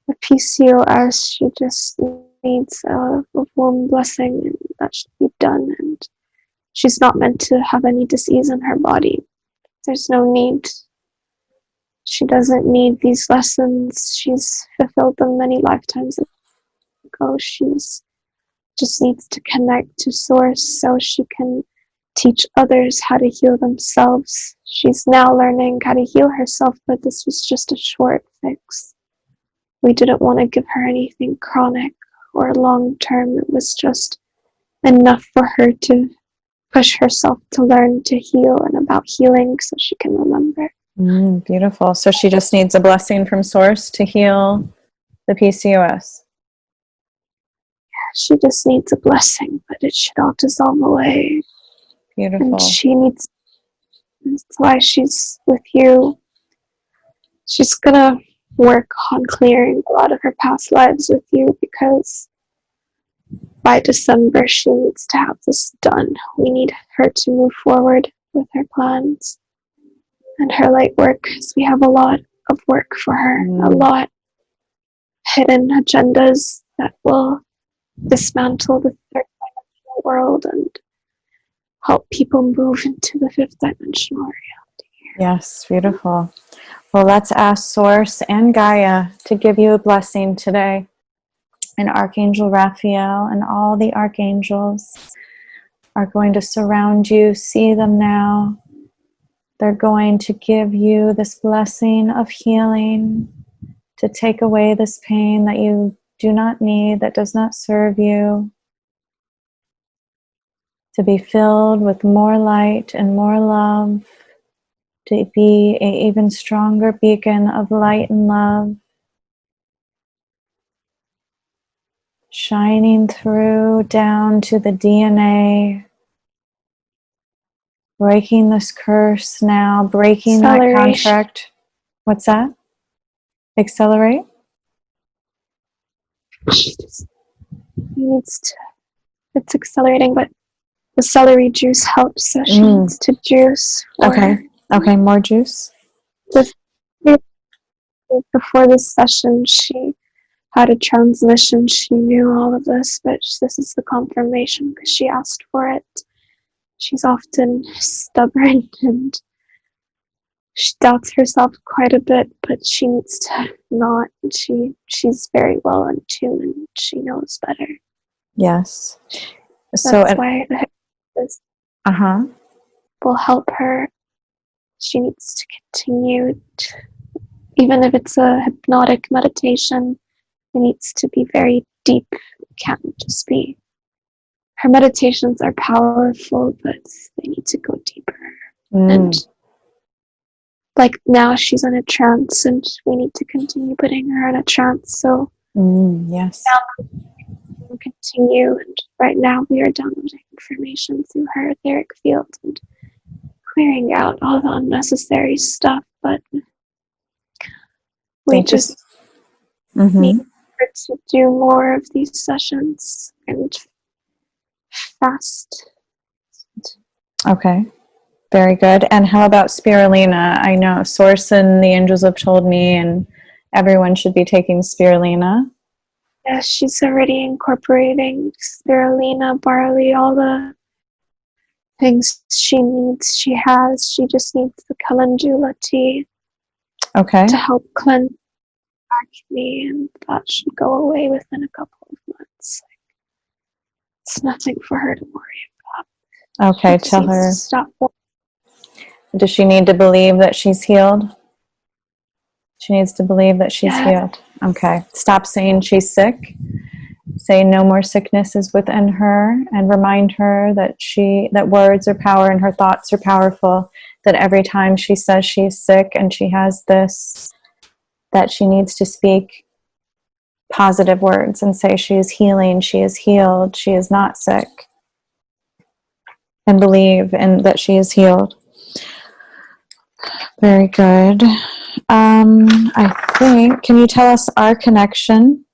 The PCOS, she just needs a warm blessing, and that should be done. And she's not meant to have any disease in her body. There's no need. She doesn't need these lessons. She's fulfilled them many lifetimes ago. She's just needs to connect to source so she can teach others how to heal themselves. She's now learning how to heal herself, but this was just a short fix. We didn't want to give her anything chronic or long term. It was just enough for her to push herself to learn to heal and about healing so she can remember. Beautiful. So she just needs a blessing from source to heal the PCOS. She just needs a blessing, but it should all dissolve away. Beautiful. And that's why she's with you. She's gonna work on clearing a lot of her past lives with you, because by December she needs to have this done. We need her to move forward with her plans and her light work, because we have a lot of work for her, a lot hidden agendas that will dismantle the third dimensional world and help people move into the fifth dimensional reality. Yes, beautiful. Well, let's ask Source and Gaia to give you a blessing today. And Archangel Raphael and all the archangels are going to surround you. See them now. They're going to give you this blessing of healing, to take away this pain that you do not need, that does not serve you, to be filled with more light and more love, to be an even stronger beacon of light and love, shining through down to the DNA, breaking this curse now, breaking that contract. What's that? Accelerate? She just needs to, it's accelerating, but the celery juice helps, so she needs to juice. Okay, more juice. Before this session, she had a transmission. She knew all of this, but this is the confirmation because she asked for it. She's often stubborn and she doubts herself quite a bit, but she needs to not. She's very well in tune and she knows better. Yes. That's why the hypnosis will help her. She needs to continue, even if it's a hypnotic meditation, it needs to be very deep. It can't just be. Her meditations are powerful, but they need to go deeper. And like now she's in a trance and we need to continue putting her in a trance. So yes. now we'll continue, and right now we are downloading information through her etheric field and clearing out all the unnecessary stuff, but we just need her to do more of these sessions and fast. Okay. Very good. And how about spirulina? I know Source and the angels have told me, and everyone should be taking spirulina. Yeah, she's already incorporating spirulina, barley, all the things she needs. She just needs the calendula tea to help cleanse acne, and that should go away within a couple of months. It's nothing for her to worry about. Okay, tell her. Does she need to believe that she's healed? She needs to believe that she's healed. Okay. Stop saying she's sick. Say no more sickness is within her, and remind her that words are power and her thoughts are powerful, that every time she says she's sick and she has this, that she needs to speak positive words and say she is healing, she is healed, she is not sick, and believe in that she is healed. Very good. I think, can you tell us our connection?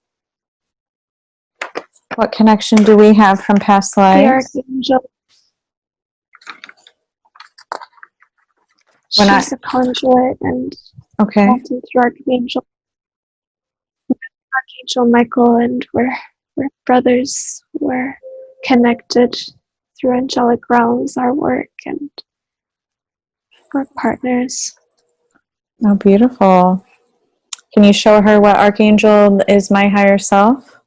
What connection do we have from past lives? The archangel. She's a conduit, and often through Archangel Michael, and we're brothers. We're connected through angelic realms, our work, and we're partners. Oh, beautiful. Can you show her what archangel is my higher self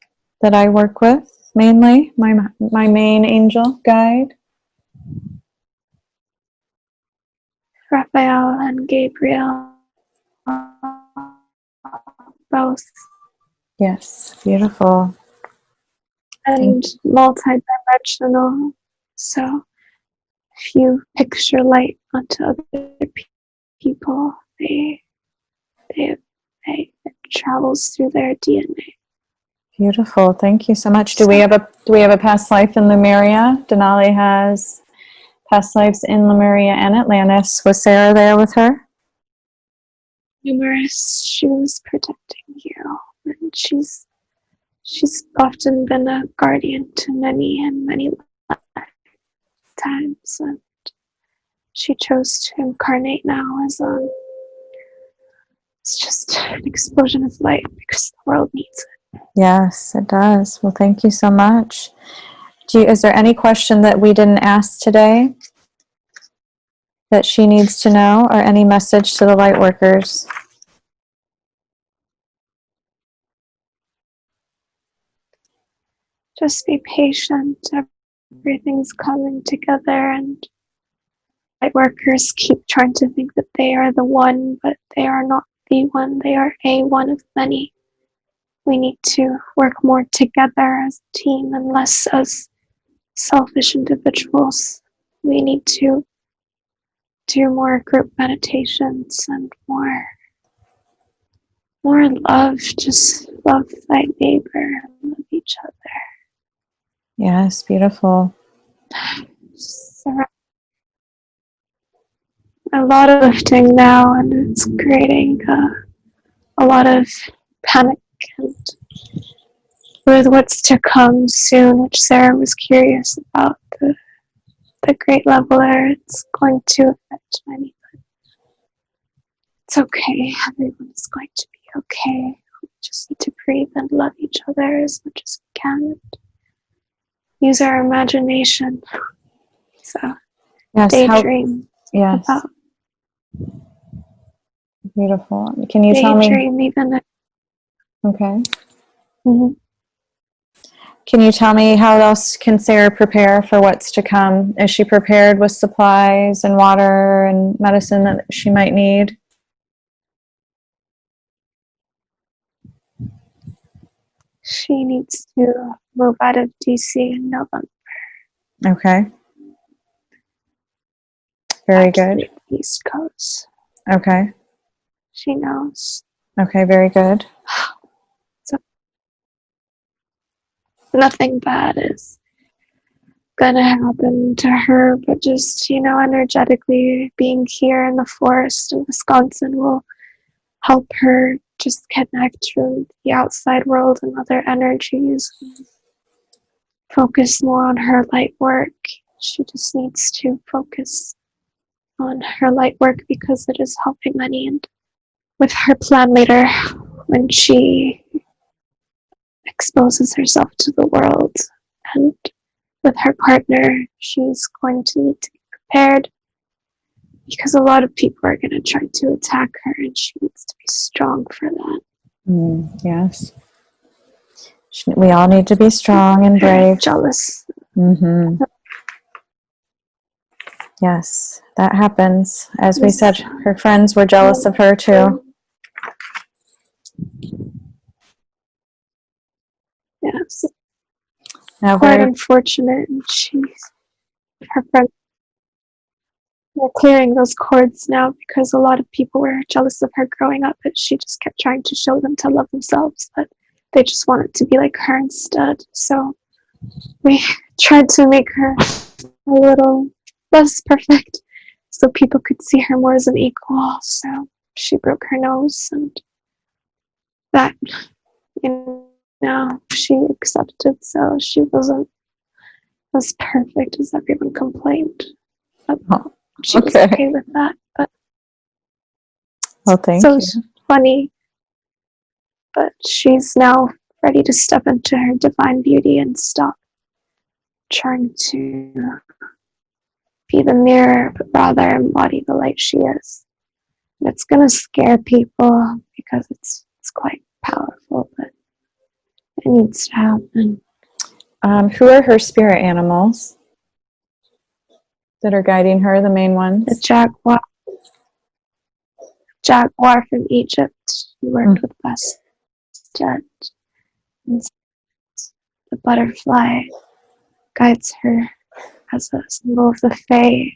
that I work with mainly? My main angel guide? Raphael and Gabriel, both. Yes, beautiful. And multi-dimensional. So if you picture light onto other people, it travels through their DNA. Beautiful. Thank you so much. Do we have a past life in Lemuria? Denali has past lives in Lemuria and Atlantis. Was Sarah there with her? Numerous. She was protecting you, and she's often been a guardian to many and many times, and she chose to incarnate now as it's just an explosion of light because the world needs it. Yes, it does. Well, thank you so much. Is there any question that we didn't ask today that she needs to know, or any message to the light workers? Just be patient. Everything's coming together, and light workers keep trying to think that they are the one, but they are not the one. They are a one of many. We need to work more together as a team and less as selfish individuals. We need to do more group meditations and more love. Just love thy neighbor and love each other. Yes, beautiful. A lot of lifting now, and it's creating a lot of panic and with what's to come soon, which Sarah was curious about, the great leveler. It's going to affect many, but it's okay. Everyone is going to be okay. We just need to breathe and love each other as much as we can and use our imagination. So Yes, daydream about. Beautiful. Can you tell me? Daydream even. Okay. Mm-hmm. Can you tell me how else can Sarah prepare for what's to come? Is she prepared with supplies and water and medicine that she might need? She needs to move out of DC in November. Okay. Very good. The East Coast. Okay. She knows. Okay, very good. So nothing bad is gonna happen to her, but just, energetically being here in the forest in Wisconsin will help her just connect with the outside world and other energies. Focus more on her light work. She just needs to focus on her light work because it is helping many. And with her plan later, when she exposes herself to the world and with her partner, she's going to need to be prepared because a lot of people are going to try to attack her, and she needs to be strong for that. Yes. We all need to be strong and brave. Jealous. Mm-hmm. Yes, that happens. As we said, her friends were jealous of her too. Yes. Now, quite unfortunate, and her friends are clearing those cords now because a lot of people were jealous of her growing up, but she just kept trying to show them to love themselves, but they just wanted to be like her instead. So we tried to make her a little less perfect so people could see her more as an equal. So she broke her nose, and that, she accepted, so she wasn't as perfect as everyone complained. But she was okay with that. But thank you. Funny. But she's now ready to step into her divine beauty and stop trying to be the mirror, but rather embody the light she is. And it's gonna scare people because it's quite powerful, but it needs to happen. Who are her spirit animals that are guiding her, the main ones? The jaguar from Egypt. She worked with Bastet. The butterfly guides her as a symbol of the Fae,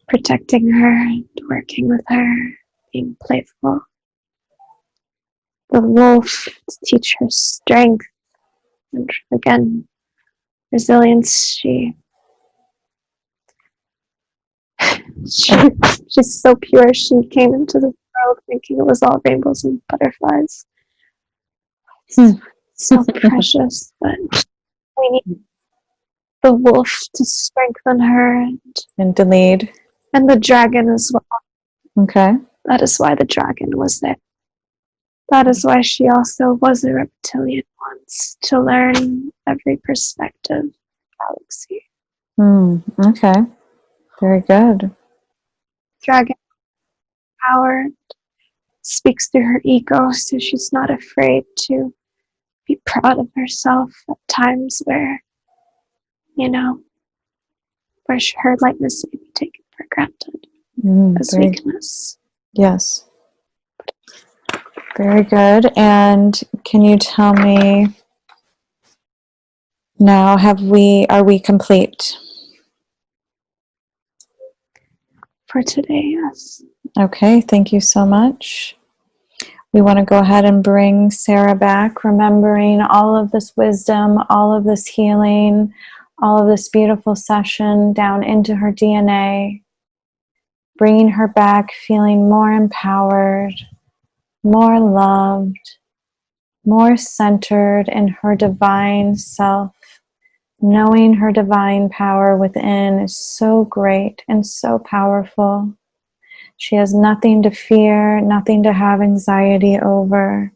protecting her and working with her, being playful. The wolf to teach her strength and, again, resilience. She's so pure. She came into the world thinking it was all rainbows and butterflies. So precious, but we need the wolf to strengthen her and to lead. And the dragon as well. Okay. That is why the dragon was there. That is why she also was a reptilian once, to learn every perspective of the galaxy. Okay. Very good. Dragon power speaks through her ego, so she's not afraid to be proud of herself at times where, where her lightness may be taken for granted as weakness. Yes. Very good. And can you tell me now, are we complete? For today, yes. Okay, thank you so much. We want to go ahead and bring Sarah back, remembering all of this wisdom, all of this healing, all of this beautiful session down into her DNA, bringing her back feeling more empowered, more loved, more centered in her divine self, knowing her divine power within is so great and so powerful. She has nothing to fear, nothing to have anxiety over.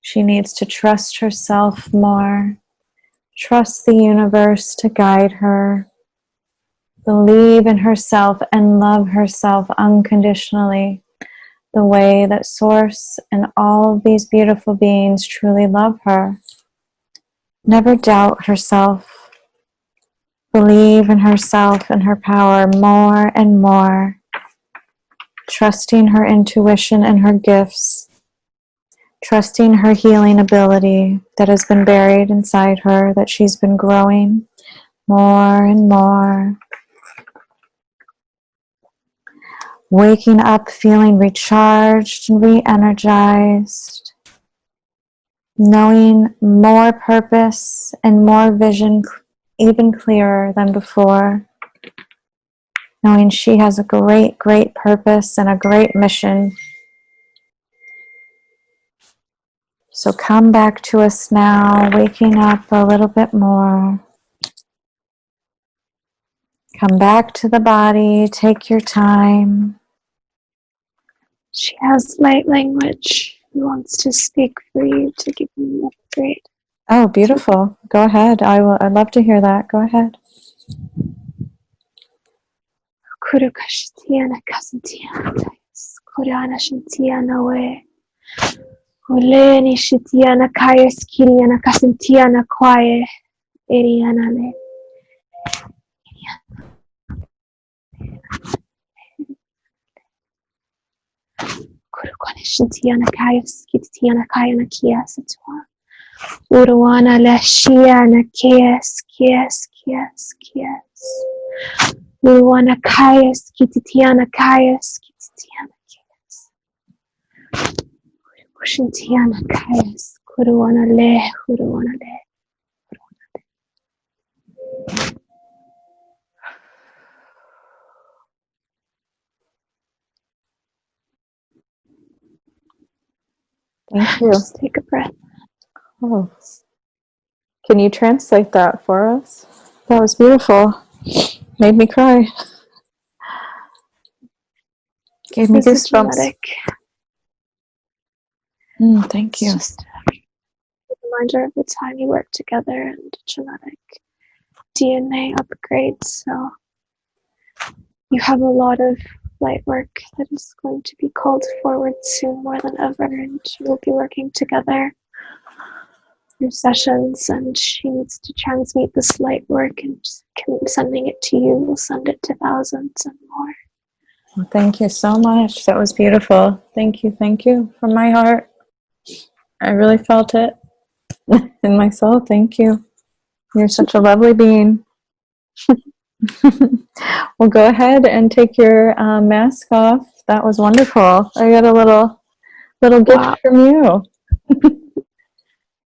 She needs to trust herself more, trust the universe to guide her, believe in herself and love herself unconditionally, the way that Source and all of these beautiful beings truly love her. Never doubt herself. Believe in herself and her power more and more, trusting her intuition and her gifts, trusting her healing ability that has been buried inside her, that she's been growing more and more. Waking up feeling recharged and re-energized, knowing more purpose and more vision, even clearer than before, knowing she has a great, great purpose and a great mission. So come back to us now, waking up a little bit more. Come back to the body, take your time. She has light language. She wants to speak for you to give you an upgrade. Oh, beautiful. Go ahead. I'd love to hear that. Go ahead. Kurukashtiana kasantiana kayas. Kurana shantiana we. Uleni shitiana kayas kiriana kasantiana kwaye. Eriana le. Kurukane shantiana kayas kitiana kayana kias atwa. Uruana la shiana kias. Uruana kayas kititiana kayas. Kushintiana kayas. Kuruana le. Thank you. Just take a breath. Oh. Can you translate that for us? That was beautiful. Made me cry. Gave me goosebumps. Thank you. It's just a reminder of the time you worked together and genetic DNA upgrades. So you have a lot of light work that is going to be called forward soon more than ever, and we'll be working together through sessions, and she needs to transmute this light work, and sending it to you will send it to thousands and more. Well, thank you so much. That was beautiful. Thank you from my heart. I really felt it in my soul. Thank you. You're such a lovely being. Well, go ahead and take your mask off. That was wonderful. I got a little gift from you.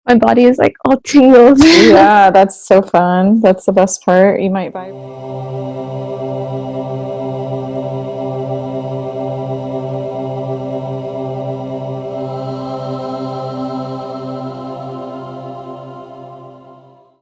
My body is like all tingles. Yeah, that's so fun. That's the best part. You might buy